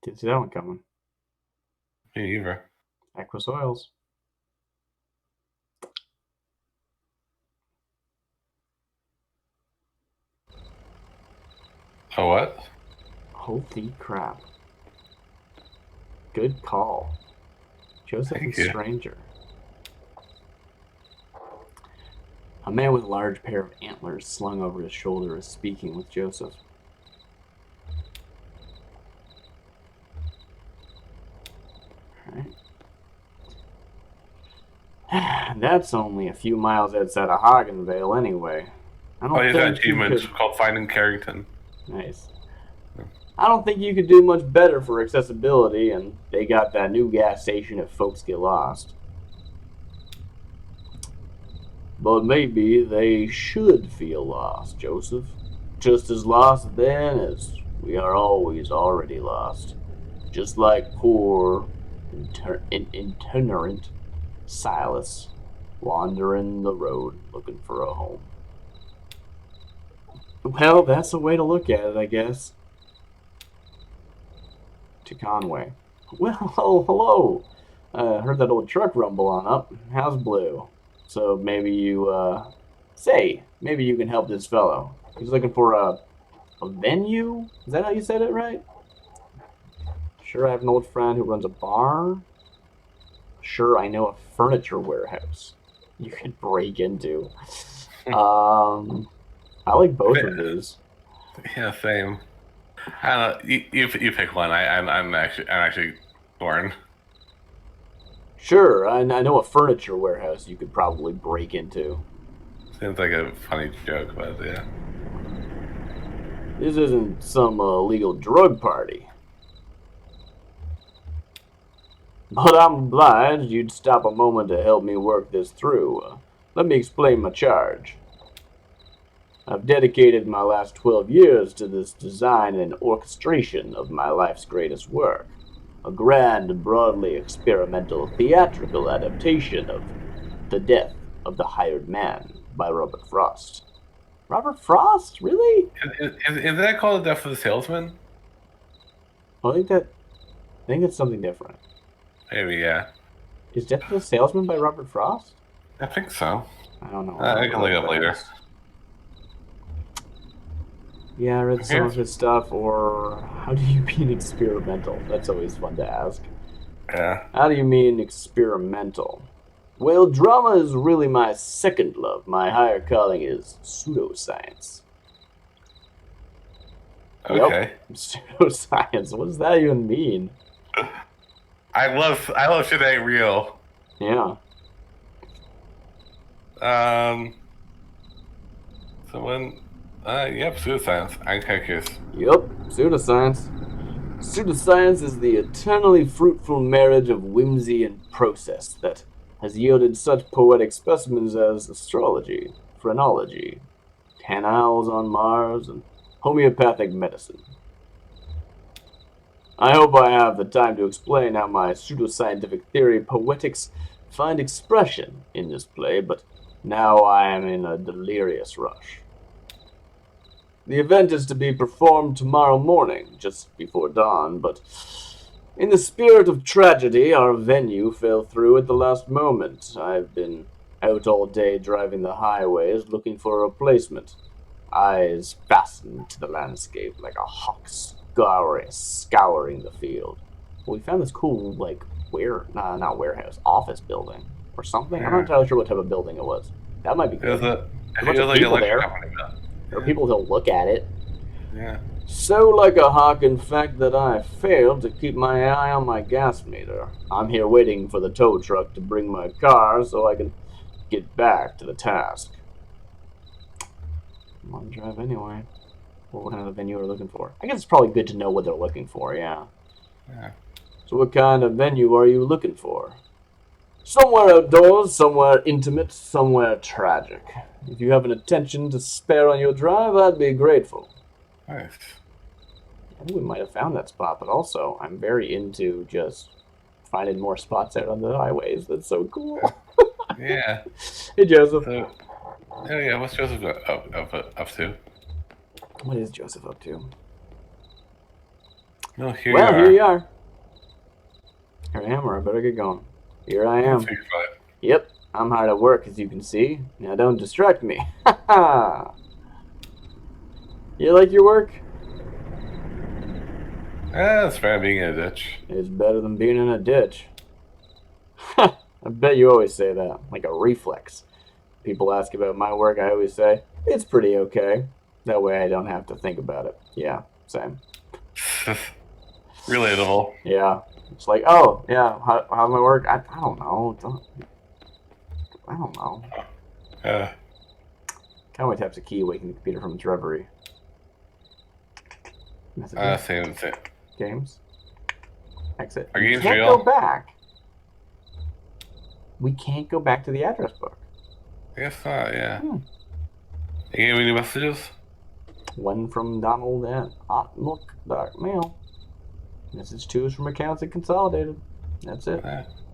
Didn't see that one coming. Me either. EQUUS oils. Oh, what? Holy crap. Good call. Joseph and Stranger. A man with a large pair of antlers slung over his shoulder is speaking with Joseph. Alright. That's only a few miles outside of Hagenvale anyway. I don't he's got think you achievements could... called Finding Carrington. Nice. I don't think you could do much better for accessibility, and they got that new gas station if folks get lost. But maybe they should feel lost, Joseph. Just as lost then as we are always already lost. Just like poor, itinerant Silas, wandering the road looking for a home. Well, that's a way to look at it, I guess. To Conway. Well, hello. Heard that old truck rumble on up. How's Blue? So maybe you, maybe you can help this fellow. He's looking for a venue? Is that how you said it right? Sure, I have an old friend who runs a bar. Sure, I know a furniture warehouse you could break into. I like both of these. Yeah, same. I don't know. You pick one. I'm actually torn. Sure, I know a furniture warehouse you could probably break into. Seems like a funny joke, but yeah. This isn't some illegal drug party. But I'm obliged you'd stop a moment to help me work this through. Let me explain my charge. I've dedicated my last 12 years to this design and orchestration of my life's greatest work. A grand, broadly experimental theatrical adaptation of The Death of the Hired Man by Robert Frost. Robert Frost? Really? Is that called The Death of the Salesman? Well, I think it's something different. Maybe, yeah. Is Death of the Salesman by Robert Frost? I think so. I don't know. I can look it up later. Yeah, I read some of his stuff, or how do you mean experimental? That's always fun to ask. Yeah. How do you mean experimental? Well, drama is really my second love. My higher calling is pseudoscience. Okay. Yep. Pseudoscience. What does that even mean? I love shit ain't real. Yeah. Yep, pseudoscience. I'm kind of curious. Yep, pseudoscience. Pseudoscience is the eternally fruitful marriage of whimsy and process that has yielded such poetic specimens as astrology, phrenology, canals on Mars, and homeopathic medicine. I hope I have the time to explain how my pseudoscientific theory poetics find expression in this play, but now I am in a delirious rush. The event is to be performed tomorrow morning, just before dawn, but in the spirit of tragedy, our venue fell through at the last moment. I've been out all day driving the highways looking for a replacement, eyes fastened to the landscape like a hawk scouring the field. Well, we found this cool, not warehouse, office building or something. Yeah. I'm not entirely sure what type of building it was. That might be good. There's a bunch of people there. There are people who'll look at it. Yeah. So like a hawk, in fact, that I failed to keep my eye on my gas meter. I'm here waiting for the tow truck to bring my car so I can get back to the task. I'm on drive anyway. What kind of venue are we looking for? I guess it's probably good to know what they're looking for, yeah. So what kind of venue are you looking for? Somewhere outdoors, somewhere intimate, somewhere tragic. If you have an attention to spare on your drive, I'd be grateful. Nice. I think we might have found that spot, but also I'm very into just finding more spots out on the highways. That's so cool. Yeah. Hey, Joseph. Yeah, what's Joseph up to? What is Joseph up to? No, here you are. Here I am, or I better get going. Here I am. Yep, I'm hard at work, as you can see. Now don't distract me. Ha ha! You like your work? It's better than being in a ditch. It's better than being in a ditch. I bet you always say that, like a reflex. People ask about my work, I always say, it's pretty okay. That way I don't have to think about it. Yeah, same. Relatable. Yeah, It's like, oh yeah, how's my work? I don't know. I don't know. Conway taps a key, waking the computer from its reverie. Same. Games. Exit. Are We games can't real? go back. We can't go back to the address book. I guess not. Yeah. You gave me any messages? One from Donald at Outlook.mail. Message 2 is from accounts at Consolidated. That's it.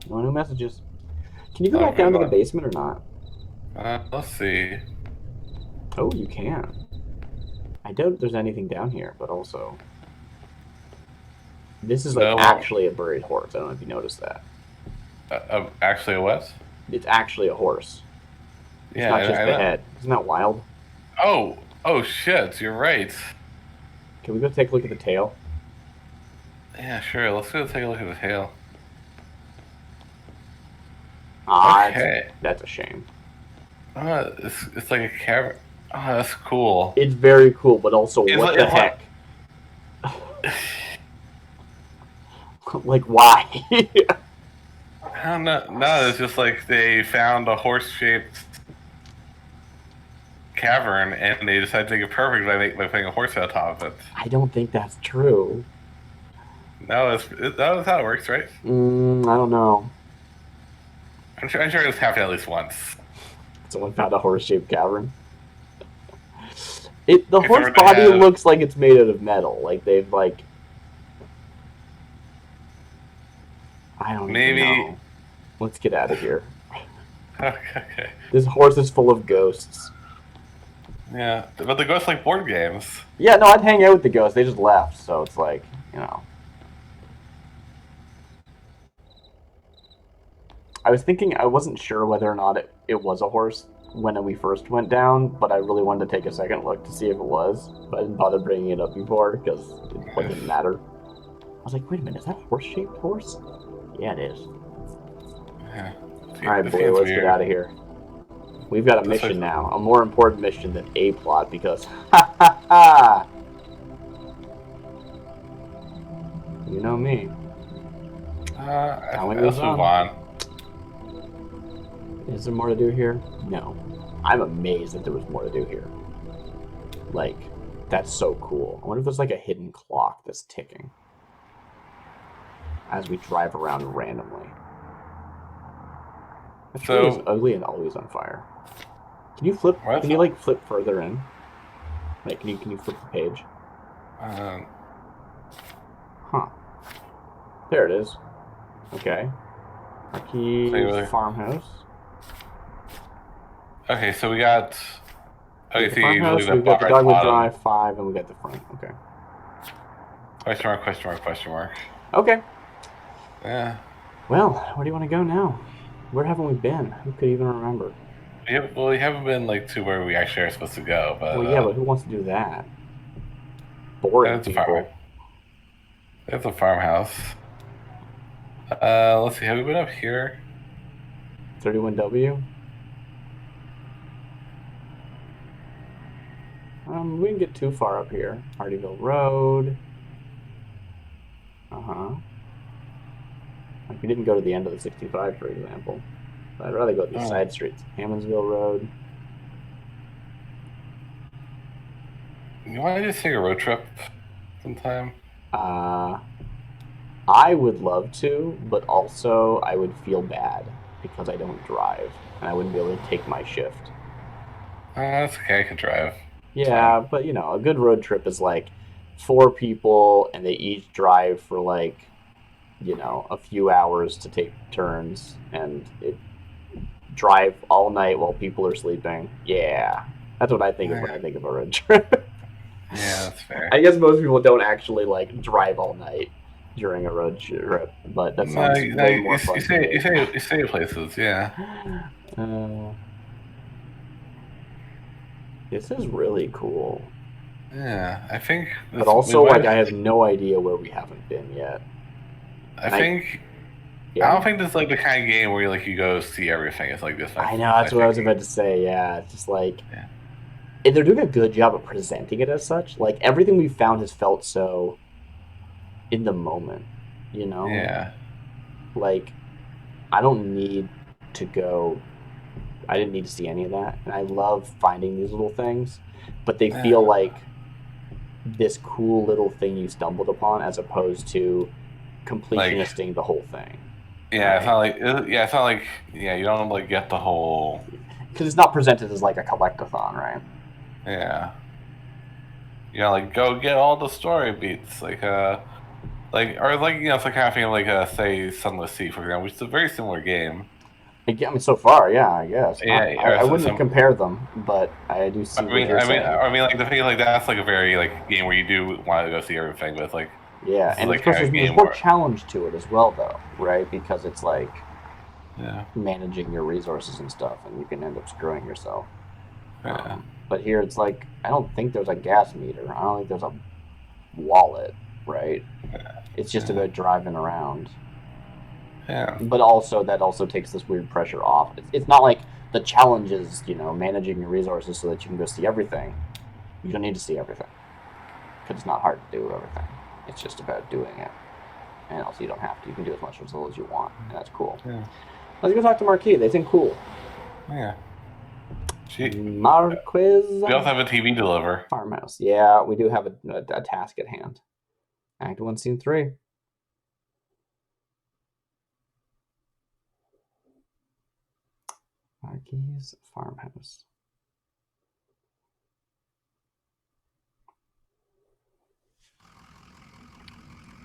No new messages. Can you go back down to the basement or not? Let's see. Oh, you can. I doubt there's anything down here, but also... This is like actually a buried horse. I don't know if you noticed that. Actually a what? It's actually a horse. It's yeah, not just the head. Isn't that wild? Oh shit, you're right. Can we go take a look at the tail? Yeah, sure. Let's go take a look at the tail. Okay. That's a shame. It's like a cavern. Oh, that's cool. It's very cool, but also what the heck? Like, why? I don't know. No, it's just like they found a horse-shaped cavern, and they decided to make it perfect by putting a horse on top of it. I don't think that's true. No, that's how it works, right? I don't know. I'm sure it's happened at least once. Someone found a horse-shaped cavern. The horse body looks like it's made out of metal. Like they've like... I don't know. Let's get out of here. Okay. This horse is full of ghosts. Yeah, but the ghosts like board games. Yeah, no, I'd hang out with the ghosts. They just left, so it's like, you know. I was thinking, I wasn't sure whether or not it was a horse when we first went down, but I really wanted to take a second look to see if it was. But I didn't bother bringing it up before because it didn't matter. I was like, wait a minute, is that a horse-shaped horse? Yeah, it is. Yeah. Alright, boy, let's get out of here. We've got a mission now. A more important mission than a plot because... Ha ha ha! You know me. Let's move on. Is there more to do here? No. I'm amazed that there was more to do here. Like, that's so cool. I wonder if there's like a hidden clock that's ticking as we drive around randomly. That tree is ugly and always on fire. Can you flip? Can you like flip further in? Like, can you flip the page? Huh. There it is. Okay. Key farmhouse. Okay, so we got. Okay, so farmhouse. We've got the Dogwood Drive 5, and we got the front. Okay. Question mark? Question mark? Question mark? Okay. Yeah. Well, where do you want to go now? Where haven't we been? Who could even remember? We haven't been like to where we actually are supposed to go, but. Well, yeah, but who wants to do that? Boring people. That's a farmhouse. Let's see. Have we been up here? 31W. We didn't get too far up here. Hardyville Road. Like we didn't go to the end of the 65, for example. But I'd rather go to the side streets. Hammondsville Road. You want to just take a road trip sometime? I would love to, but also I would feel bad because I don't drive, and I wouldn't be able to take my shift. That's okay, I can drive. Yeah, but you know, a good road trip is like 4 people, and they each drive for like, you know, a few hours to take turns, and drive all night while people are sleeping. Yeah, that's what I think of when I think of a road trip. Yeah, that's fair. I guess most people don't actually like drive all night during a road trip, but that sounds way more fun. You stay places, yeah. This is really cool. Yeah, I think. But also, like, I have no idea where we haven't been yet. I don't think this is like the kind of game where you go see everything. It's like this. I know, that's what I was about to say. Yeah, it's just like, and they're doing a good job of presenting it as such. Like everything we found has felt so in the moment. you know? Yeah. Like, I don't need to go. I didn't need to see any of that, and I love finding these little things, but they feel like this cool little thing you stumbled upon, as opposed to completionisting the whole thing. Yeah, it's not like you don't like get the whole, because it's not presented as like a collectathon, right? Yeah. Like go get all the story beats, like or like it's like having like say Sunless Sea, for example, which is a very similar game. I mean, so far, yeah, I guess. Yeah, I wouldn't compare them, but I do see what you're saying. Like the thing like that's like a very like game where you do want to go see everything, but it's like yeah, and like of course there's more challenge to it as well, though, right? Because it's like managing your resources and stuff, and you can end up screwing yourself. But here it's like I don't think there's a gas meter. I don't think there's a wallet, right? It's just about driving around. Yeah. But also that also takes this weird pressure off. It's not like the challenge is, managing your resources so that you can go see everything. You don't need to see everything. Because it's not hard to do everything. It's just about doing it. And also you don't have to. You can do as much or as little as you want. And that's cool. Yeah. Let's go talk to Marquis. They seem cool. Yeah. Marquez. We also have a TV deliver. Farmhouse. Yeah, we do have a task at hand. Act 1, Scene 3. Marquis' farmhouse.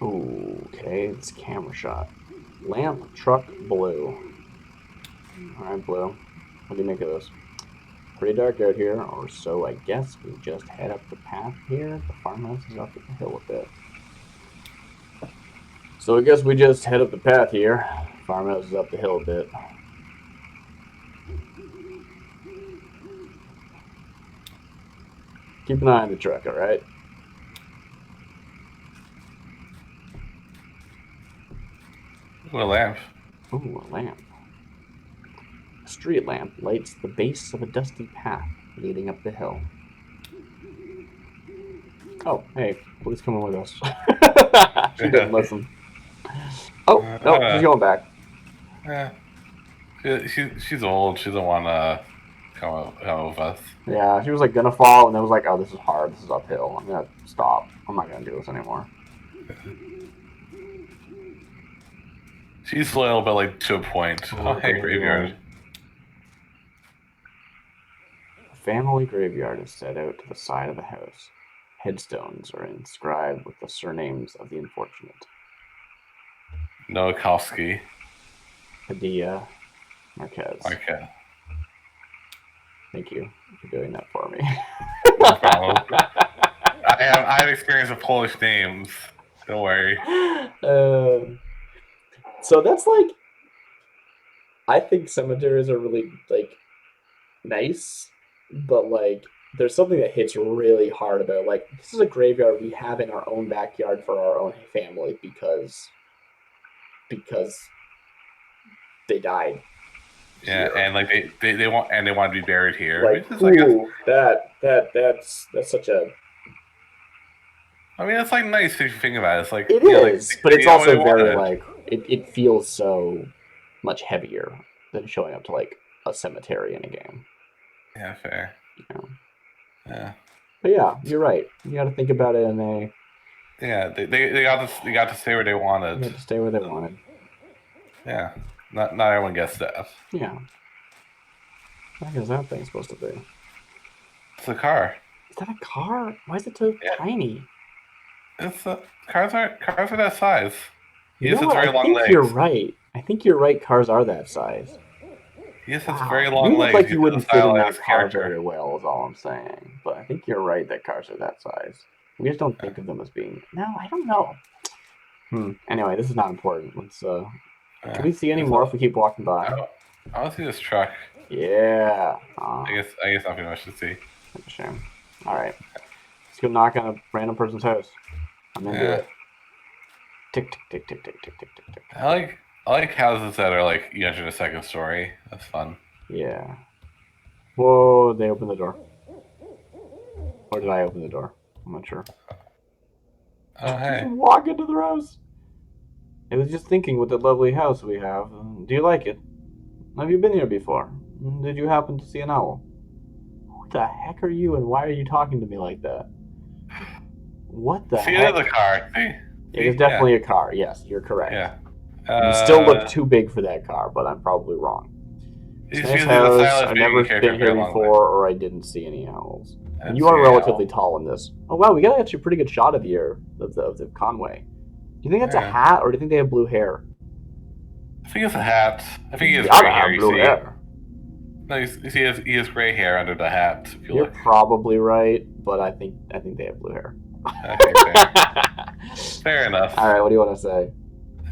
Okay, it's camera shot. Lamp, truck, blue. Alright, blue. What do you make of this? Pretty dark out here, or so I guess we just head up the path here. The farmhouse is up the hill a bit. So I guess we just head up the path here. Farmhouse is up the hill a bit. Keep an eye on the truck, alright? Ooh, a lamp. Ooh, a lamp. A street lamp lights the base of a dusty path leading up the hill. Oh, hey, please come on with us. She didn't listen. Oh, no, she's going back. She's old. She doesn't want to come with us. Yeah, she was like gonna fall, and then was like, "Oh, this is hard. This is uphill. I'm gonna stop. I'm not gonna do this anymore." She's loyal, but like to a point. Oh, hey, graveyard. A family graveyard is set out to the side of the house. Headstones are inscribed with the surnames of the unfortunate. Nowakowski. Padilla. Marquez. Thank you for doing that for me. No problem. I have experience with Polish names. Don't worry. So that's like, I think cemeteries are really like nice, but like there's something that hits really hard about like this is a graveyard we have in our own backyard for our own family because they died. Yeah, here. And like they want to be buried here. Like, ooh, that's such a. I mean, it's like nice if you think about it. It's like it is, like, but it's also very like it feels so much heavier than showing up to like a cemetery in a game. Yeah, fair. Yeah. But yeah, you're right. You got to think about it in a. Yeah, they got to stay where they wanted. They got to stay where they wanted. Yeah, not everyone gets that. Yeah. What is that thing supposed to be? It's a car. Is that a car? Why is it so tiny? It's cars are that size. You know what? I think you're right. I think you're right. Cars are that size. Yes, it's very long legs. You look like you wouldn't fit in that car very well, is all I'm saying. But I think you're right that cars are that size. We just don't think of them as being. No, I don't know. Anyway, this is not important. Let's. Can we see any more if we keep walking by? I want to see this truck. Yeah. I guess not too much to see. That's a shame. All right. Let's go knock on a random person's house. I'm into it. Tick tick tick tick tick tick tick tick tick. I like houses that are like you enter the second story. That's fun. Yeah. Whoa! They opened the door. Or did I open the door? I'm not sure. Oh hey! Just walk into the house. I was just thinking with the lovely house we have. Do you like it? Have you been here before? Did you happen to see an owl? Who the heck are you, and why are you talking to me like that? What the See, heck? it is a car. See? It is definitely a car. Yes, you're correct. Yeah. You still look too big for that car, but I'm probably wrong. It's a nice house. I've never been here before, or I didn't see any owls. And you are relatively tall in this. Oh wow, we got actually a pretty good shot of the Conway. Do you think that's a hat, or do you think they have blue hair? I think it's a hat. I think he has gray hair. Blue hair. No, you see, he has gray hair under the hat. You're probably right, but I think they have blue hair. Okay, fair enough. All right, what do you want to say?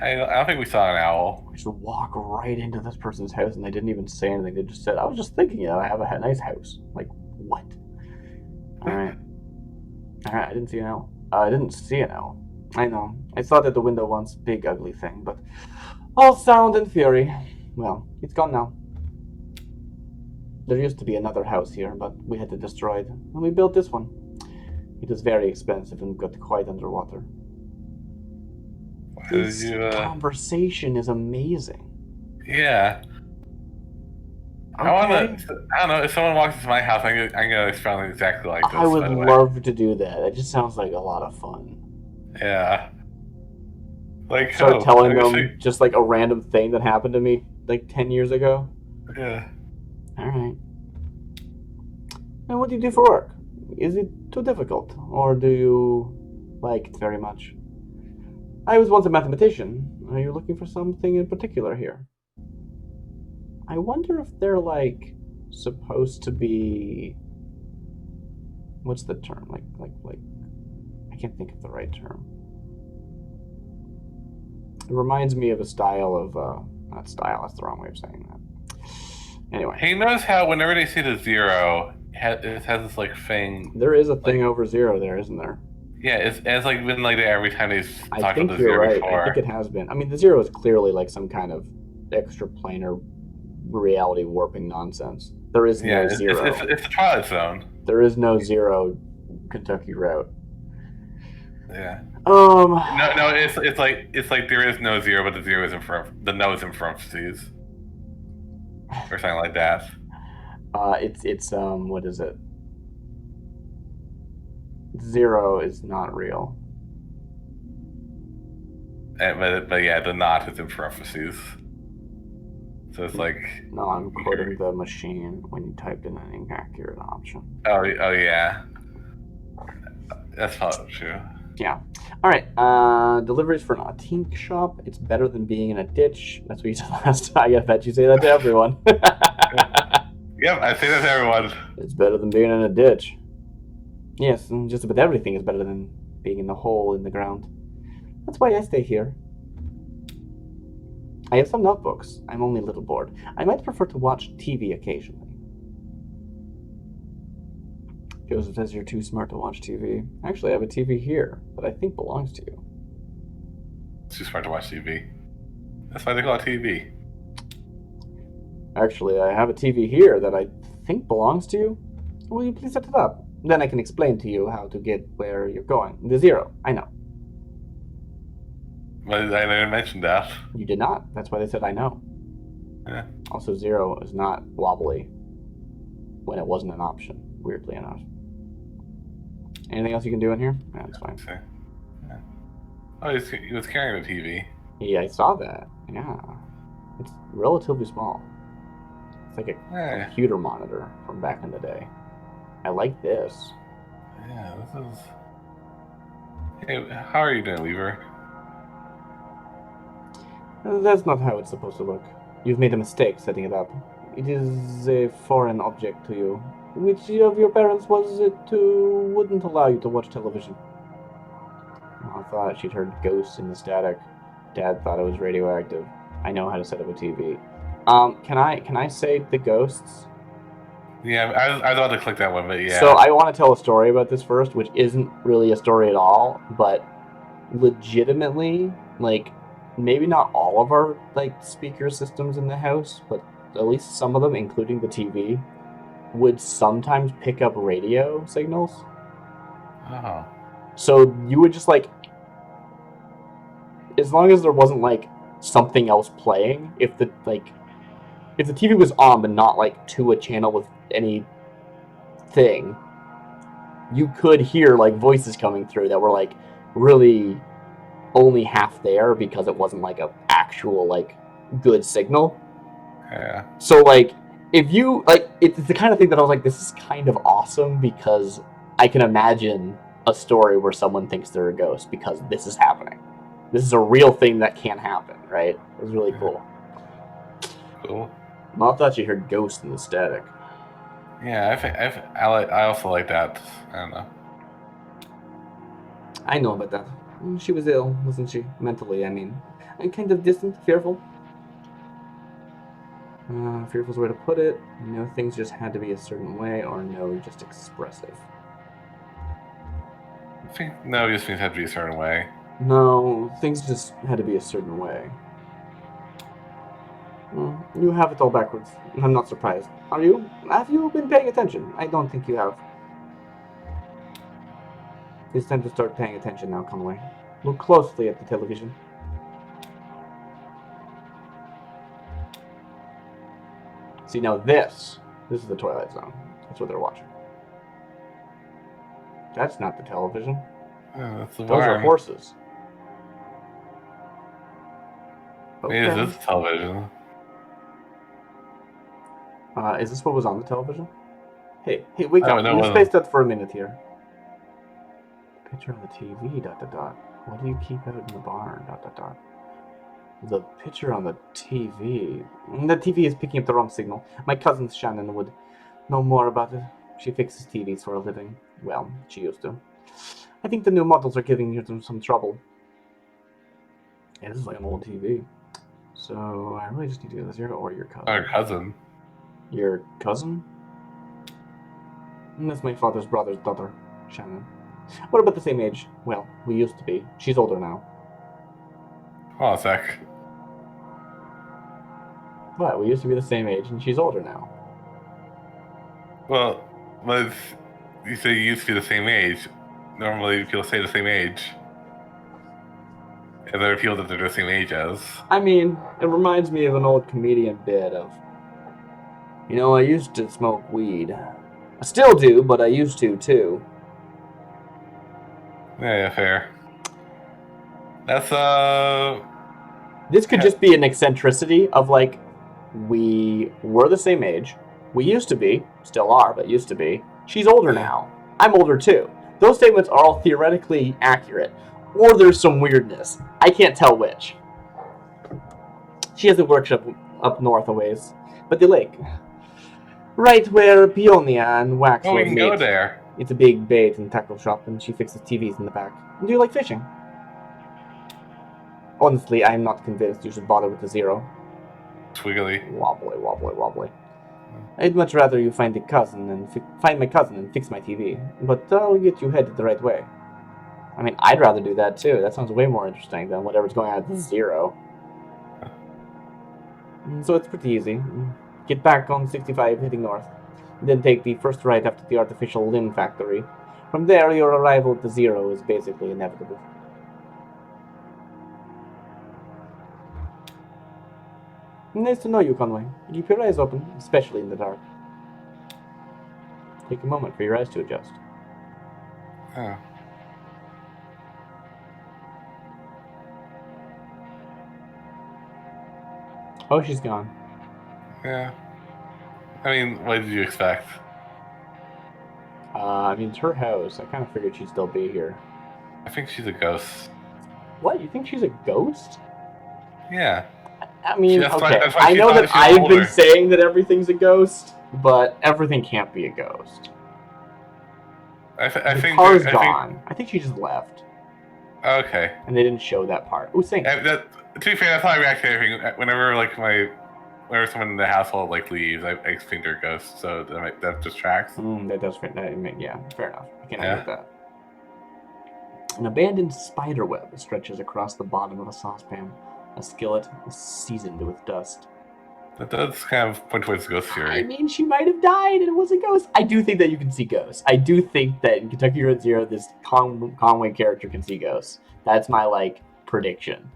I don't think we saw an owl. We should walk right into this person's house, and they didn't even say anything. They just said, "I was just thinking, I have a nice house." Like, what? All right. I didn't see an owl. I didn't see an owl. I know. I saw it at the window once. Big, ugly thing, but all sound and fury. Well, it's gone now. There used to be another house here, but we had to destroy it, and we built this one. It was very expensive and got quite underwater. This conversation is amazing. Yeah. Okay. I don't know, if someone walks into my house, I'm gonna sound exactly like this. I would love to do that. It just sounds like a lot of fun. Yeah. Like, start telling them just like a random thing that happened to me like 10 years ago. Yeah. Alright. And what do you do for work? Is it too difficult? Or do you like it very much? I was once a mathematician. Are you looking for something in particular here? I wonder if they're like supposed to be, what's the term? Like I can't think of the right term. It reminds me of a style of not style, that's the wrong way of saying that. Anyway. Hey, notice how whenever they see the zero, it has this like thing. There is a thing over zero there, isn't there? Yeah, it's like been like that every time they've talked about the zero right. Before. I think it has been. I mean, the zero is clearly like some kind of extraplanar reality warping nonsense. There is no zero. It's the Twilight Zone. There is no zero Kentucky route. Yeah. No, it's like there is no zero, but the zero is in front. The no is in parentheses, or something like that. It's what is it? Zero is not real. But yeah, the not is in parentheses. So it's like... No, I'm quoting the machine when you typed in an inaccurate option. Oh yeah. That's probably true. Yeah. Alright, deliveries for an antique shop. It's better than being in a ditch. That's what you said last time. I bet you say that to everyone. Yep, I say that to everyone. It's better than being in a ditch. Yes, and just about everything is better than being in the hole in the ground. That's why I stay here. I have some notebooks. I'm only a little bored. I might prefer to watch TV occasionally. Joseph says you're too smart to watch TV. Actually, I have a TV here that I think belongs to you. Too smart to watch TV. That's why they call it TV. Actually, I have a TV here that I think belongs to you. Will you please set it up? Then I can explain to you how to get where you're going. The zero, I know. But I didn't mention that. You did not. That's why they said I know. Yeah. Also, zero is not wobbly when it wasn't an option, weirdly enough. Anything else you can do in here? Yeah, that's fine. Okay. Yeah. Oh, he was carrying a TV. Yeah, I saw that. Yeah. It's relatively small. It's like a computer monitor from back in the day. I like this. Yeah, this is... Hey, how are you doing, Weaver? That's not how it's supposed to look. You've made a mistake setting it up. It is a foreign object to you. Which of your parents was it who wouldn't allow you to watch television? I thought she'd heard ghosts in the static. Dad thought it was radioactive. I know how to set up a TV. Can I say the ghosts? Yeah, I was about to click that one, but yeah. So I want to tell a story about this first, which isn't really a story at all, but legitimately, like, maybe not all of our, like, speaker systems in the house, but at least some of them, including the TV, would sometimes pick up radio signals. Oh. So you would just, like, as long as there wasn't like something else playing, if the TV was on but not like to a channel with any thing, you could hear like voices coming through that were like really only half there because it wasn't like a actual like good signal. Yeah. So like if you like, it's the kind of thing that I was like, this is kind of awesome because I can imagine a story where someone thinks they're a ghost because this is happening. This is a real thing that can happen, right? It was really cool. Cool. Well, I thought you heard ghosts in the static. Yeah, I also like that. I don't know. I know about that. She was ill, wasn't she? Mentally, I mean. And kind of distant, fearful. Fearful's the way to put it. No, things just had to be a certain way, or no, just expressive. I think no, these things have to be a certain way. No, things just had to be a certain way. You have it all backwards. I'm not surprised. Are you? Have you been paying attention? I don't think you have. It's time to start paying attention now, Conway. Look closely at the television. See, now this is the Twilight Zone. That's what they're watching. That's not the television. Oh, that's the Those are horses. Okay. Maybe this is television. Is this what was on the television? Hey, wake up. Let's space that for a minute here. Picture on the TV, ... What do you keep out in the barn, ... The picture on the TV. The TV is picking up the wrong signal. My cousin Shannon would know more about it. She fixes TVs for a living. Well, she used to. I think the new models are giving her some trouble. Yeah, this is like an old TV. So I really just need to do this. You're or your cousin. Our cousin. Your cousin? That's my father's brother's daughter, Shannon. What about the same age? Well, we used to be. She's older now. Hold on a sec. What? We used to be the same age, and she's older now. Well, you say you used to be the same age. Normally, people say the same age. And there are people that they're the same age as. I mean, it reminds me of an old comedian bit of, you know, I used to smoke weed. I still do, but I used to, too. Yeah, fair. That's, This could just be an eccentricity of, like, we were the same age. We used to be. Still are, but used to be. She's older now. I'm older, too. Those statements are all theoretically accurate. Or there's some weirdness. I can't tell which. She has a workshop up north a ways. But the lake. Right where Peonia and Wax we can meet. go there. It's a big bait and tackle shop, and she fixes TVs in the back. Do you like fishing? Honestly, I'm not convinced you should bother with the Zero. Twiggly. Wobbly. I'd much rather you find my cousin and fix my TV. But I'll get you headed the right way. I mean, I'd rather do that too. That sounds way more interesting than whatever's going on at the Zero. So it's pretty easy. Get back on 65 heading north. Then take the first right after the artificial limb factory. From there, your arrival at the Zero is basically inevitable. Nice to know you, Conway. Keep your eyes open, especially in the dark. Take a moment for your eyes to adjust. Oh. Oh, she's gone. Yeah. I mean, what did you expect? I mean, it's her house. I kind of figured she'd still be here. I think she's a ghost. What? You think she's a ghost? Yeah. I mean, that's okay. why I know that I've older. been saying that everything's a ghost, but everything can't be a ghost. I The think car's gone. I think she just left. Okay. And they didn't show that part. Ooh, sing. To be fair, that's how I react to everything. Whenever whenever someone in the household leaves, I think they're ghosts. So that just tracks. That does fit. Yeah, fair enough. I can't argue with that. An abandoned spider web stretches across the bottom of a saucepan. A skillet is seasoned with dust. That does kind of point towards ghost theory. I mean, she might have died and it was a ghost. I do think that you can see ghosts. I do think that in Kentucky Road Zero, this Conway character can see ghosts. That's my, prediction.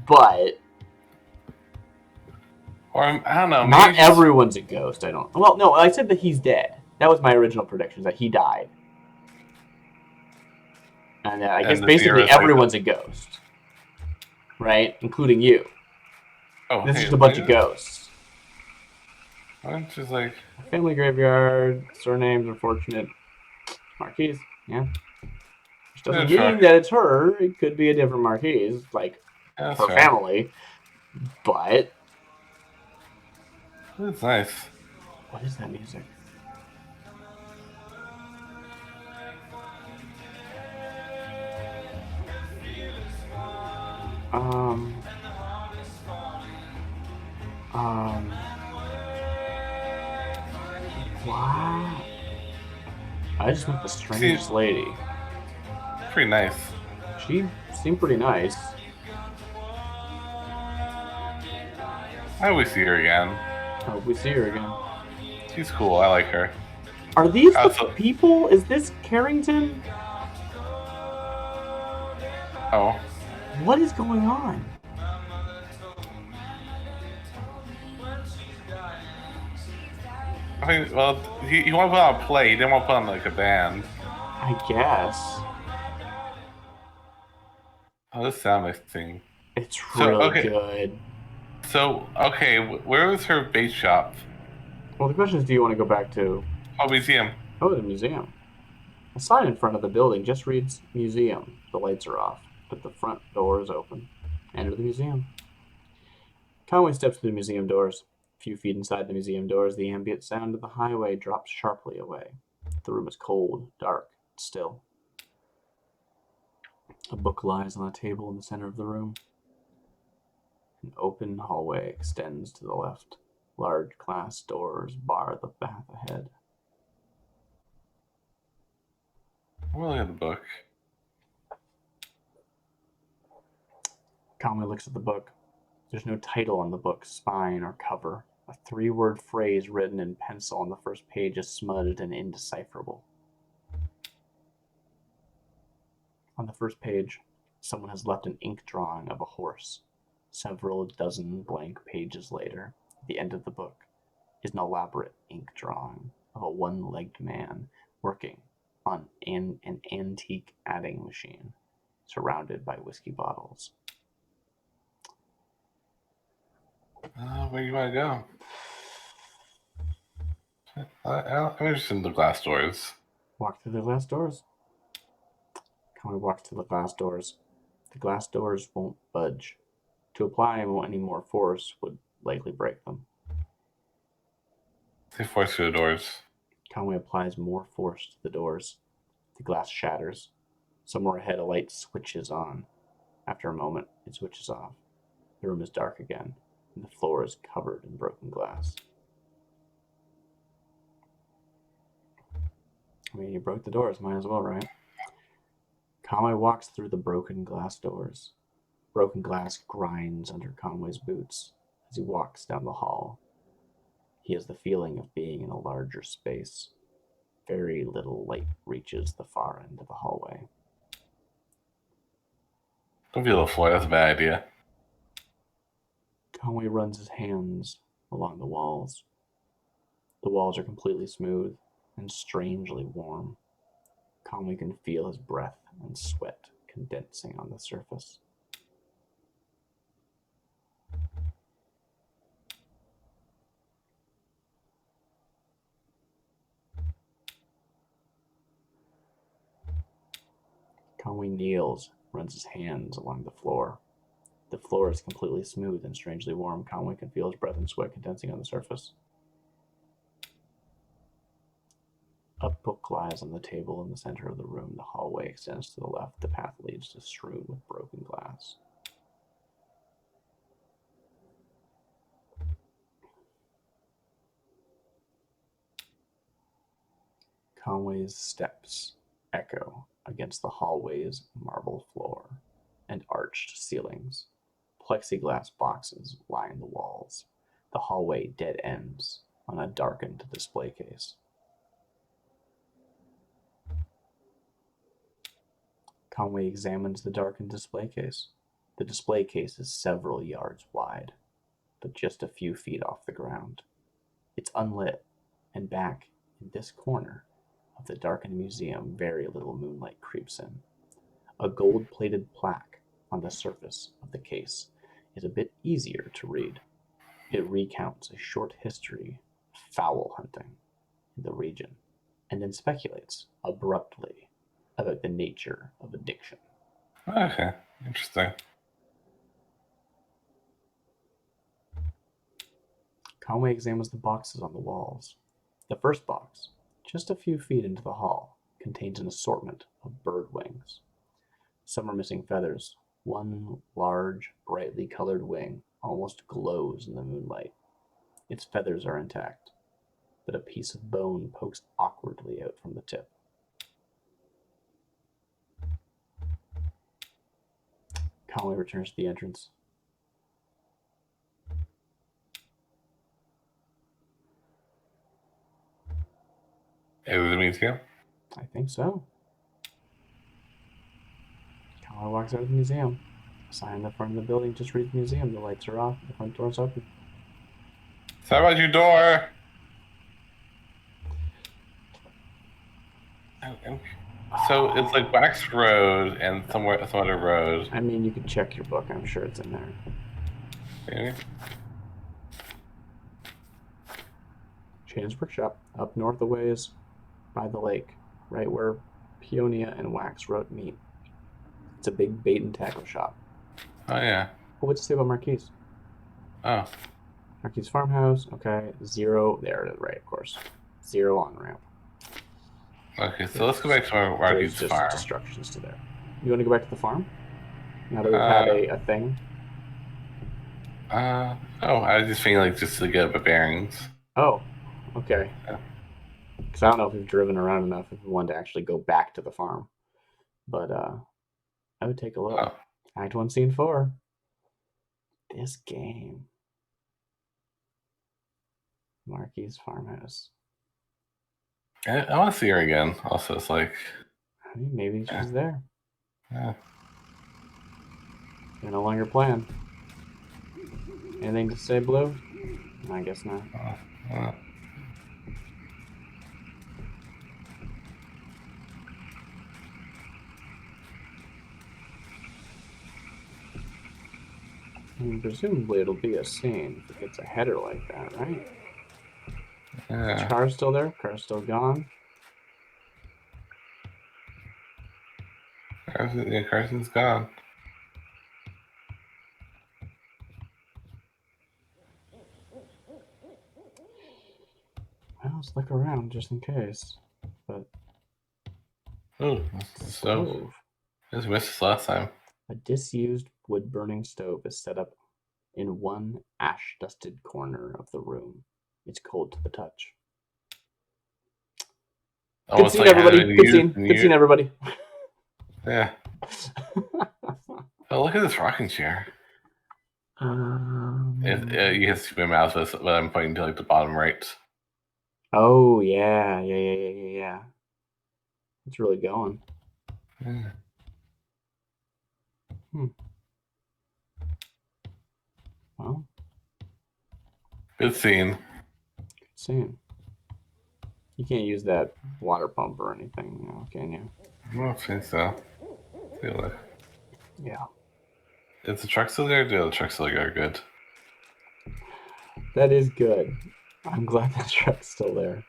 But Or I don't know. not Maybe just... everyone's a ghost. I don't. Well, no, I said that he's dead. That was my original prediction, that he died. And I guess basically everyone's a ghost, right? Including you. Oh, This is hey, just a bunch of ghosts. I'm just like... Family graveyard, surnames, unfortunate. Marquise, yeah. Which doesn't mean that it's her. It could be a different Marquise, like her family. But... That's nice. What is that music? Wow. I just met the strangest lady. Pretty nice. She seemed pretty nice. I hope we see her again. I hope we see her again. She's cool. I like her. Are these the people? Is this Carrington? Oh. What is going on? I mean, well, he wanted to put on a play. He didn't want to put on like a band. I guess. Oh, this sound nice thing. It's really good. So, okay, where was her bait shop? Well, the question is, do you want to go back to... Oh, museum. Oh, the museum. A sign in front of the building just reads museum. The lights are off, but the front door is open. Enter the museum. Conway steps through the museum doors. A few feet inside the museum doors, the ambient sound of the highway drops sharply away. The room is cold, dark, and still. A book lies on a table in the center of the room. An open hallway extends to the left. Large glass doors bar the path ahead. I'm looking at the book. Conway looks at the book. There's no title on the book's spine or cover. A 3-word phrase written in pencil on the first page is smudged and indecipherable. On the first page, someone has left an ink drawing of a horse. Several dozen blank pages later, at the end of the book, is an elaborate ink drawing of a one-legged man working on an antique adding machine, surrounded by whiskey bottles. Where do you want to go? I'm interested in the glass doors. Walk through the glass doors. Conway walks to the glass doors. The glass doors won't budge. To apply any more force would likely break them. They force through the doors. Conway applies more force to the doors. The glass shatters. Somewhere ahead, a light switches on. After a moment, it switches off. The room is dark again, and the floor is covered in broken glass. I mean, you broke the doors, might as well, right? Conway walks through the broken glass doors. Broken glass grinds under Conway's boots as he walks down the hall. He has the feeling of being in a larger space. Very little light reaches the far end of the hallway. Don't be a little floor, that's a bad idea. Conway runs his hands along the walls. The walls are completely smooth and strangely warm. Conway can feel his breath and sweat condensing on the surface. Conway kneels, runs his hands along the floor. The floor is completely smooth and strangely warm. Conway can feel his breath and sweat condensing on the surface. A book lies on the table in the center of the room. The hallway extends to the left. The path leads to strewn with broken glass. Conway's steps echo against the hallway's marble floor and arched ceilings. Plexiglass boxes line the walls. The hallway dead ends on a darkened display case. Conway examines the darkened display case. The display case is several yards wide, but just a few feet off the ground. It's unlit, and back in this corner of the darkened museum, very little moonlight creeps in. A gold-plated plaque on the surface of the case is a bit easier to read. It recounts a short history of fowl hunting in the region, and then speculates abruptly about the nature of addiction. Okay, interesting. Conway examines the boxes on the walls. The first box, just a few feet into the hall, contains an assortment of bird wings. Some are missing feathers. One large, brightly colored wing almost glows in the moonlight. Its feathers are intact, but a piece of bone pokes awkwardly out from the tip. Conway returns to the entrance. It was a museum? I think so. Conway walks out of the museum. A sign in the front of the building just reads museum. The lights are off. The front door's open. Sorry about your door. So it's like Wax Road and some other road. I mean, you could check your book. I'm sure it's in there. Maybe. Shane's Workshop, up north a ways, by the lake, right where Peonia and Wax Road meet. It's a big bait and tackle shop. Oh, yeah. Well, what's it say about Marquise? Oh. Marquise Farmhouse, okay. 0, there it is, right, of course. 0 on ramp. Okay, so let's go back to our Marquise There's farm. just instructions to there. You want to go back to the farm? Now that we've had a thing? I was just thinking like just to get the bearings. Oh, okay. Yeah. Because I don't know if we've driven around enough if we wanted to actually go back to the farm. But I would take a look. Oh. Act 1, Scene 4. This game. Marquise Farmhouse. I want to see her again. Also, it's like... I mean, maybe she's there. Yeah. You're no longer playing. Anything to say, Blue? I guess not. I mean, presumably it'll be a scene if it gets a header like that, right? Yeah. Is Car's still there? Car's still gone? Carson's gone. Well, let's look around just in case. But Oh, so I just missed this last time. A disused wood-burning stove is set up in one ash-dusted corner of the room. It's cold to the touch. Good scene, everybody. Good scene. Good scene, everybody. Yeah. Oh, look at this rocking chair. You can see my mouse, but I'm pointing to like the bottom right. Oh yeah. It's really going. Yeah. Well, good scene. Good scene. You can't use that water pump or anything, can you? I don't think so. Feel it. Yeah. Is the truck still there? Yeah, the truck's still there. Good. That is good. I'm glad that truck's still there.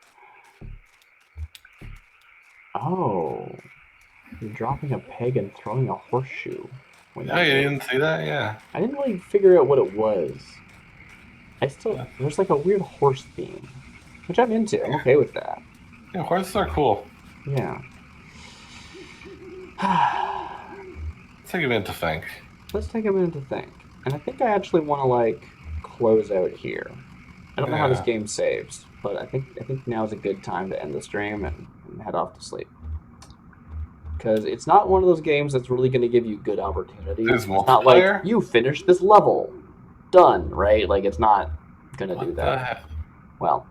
Oh. You're dropping a peg and throwing a horseshoe. Oh, you didn't see that? Yeah. I didn't really figure out what it was. There's like a weird horse theme, which I'm into. I'm okay with that. Yeah, horses are cool. Yeah. Let's take a minute to think. Let's take a minute to think. And I think I actually want to like close out here. I don't know how this game saves, but I think now is a good time to end the stream and head off to sleep. Because it's not one of those games that's really going to give you good opportunities. It's not like, you finished this level. Done, right? Like, it's not going to do that. Well,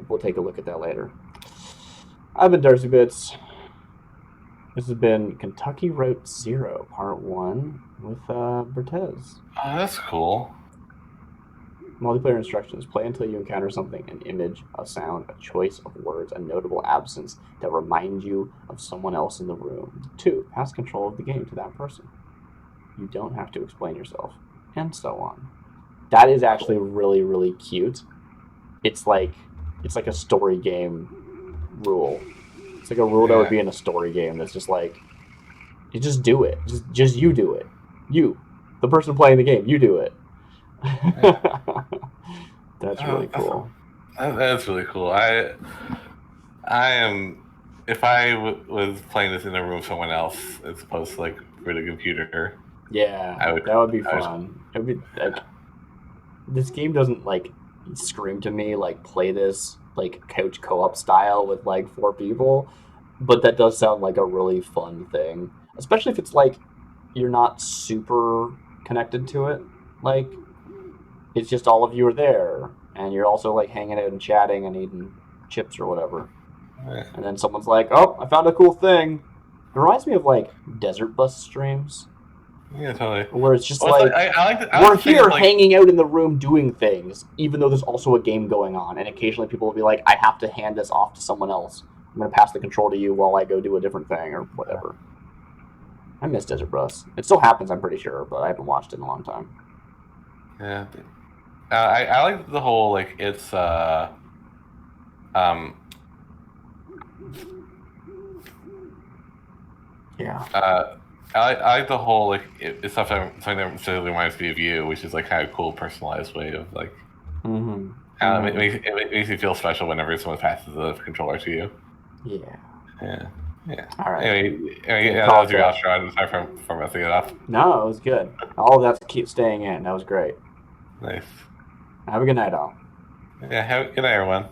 we'll take a look at that later. I've been DarcyBits. This has been Kentucky Route Zero, Part 1 with Bertez. Oh, that's cool. Multiplayer instructions. Play until you encounter something, an image, a sound, a choice of words, a notable absence that remind you of someone else in the room. 2. Pass control of the game to that person. You don't have to explain yourself. And so on. That is actually really, really cute. It's like a story game rule. It's like a rule that would be in a story game that's just like, you just do it. Just you do it. You, the person playing the game, you do it. That's really cool. That's really cool. I am. If I was playing this in a room with someone else as opposed to like for the computer, that would be fun. It would be like, this game doesn't like scream to me like play this like couch co-op style with like 4 people, but that does sound like a really fun thing, especially if it's like you're not super connected to it. Like, it's just all of you are there, and you're also like hanging out and chatting and eating chips or whatever. And then someone's like, "Oh, I found a cool thing." It reminds me of like Desert Bus streams. Yeah, totally. Where it's just we're here hanging out in the room doing things, even though there's also a game going on. And occasionally people will be like, "I have to hand this off to someone else. I'm going to pass the control to you while I go do a different thing," or whatever. I miss Desert Bus. It still happens, I'm pretty sure, but I haven't watched it in a long time. Yeah. I like the whole, like, it's, yeah. I like the whole, like, it's something that specifically reminds me of you, which is, like, kind of cool, personalized way of, like, it makes you feel special whenever someone passes the controller to you. Yeah. All right. Anyway, that was your outro. Sorry for messing it up. No, it was good. All of that to keep staying in. That was great. Nice. Have a good night, all. Yeah, have a good night, everyone.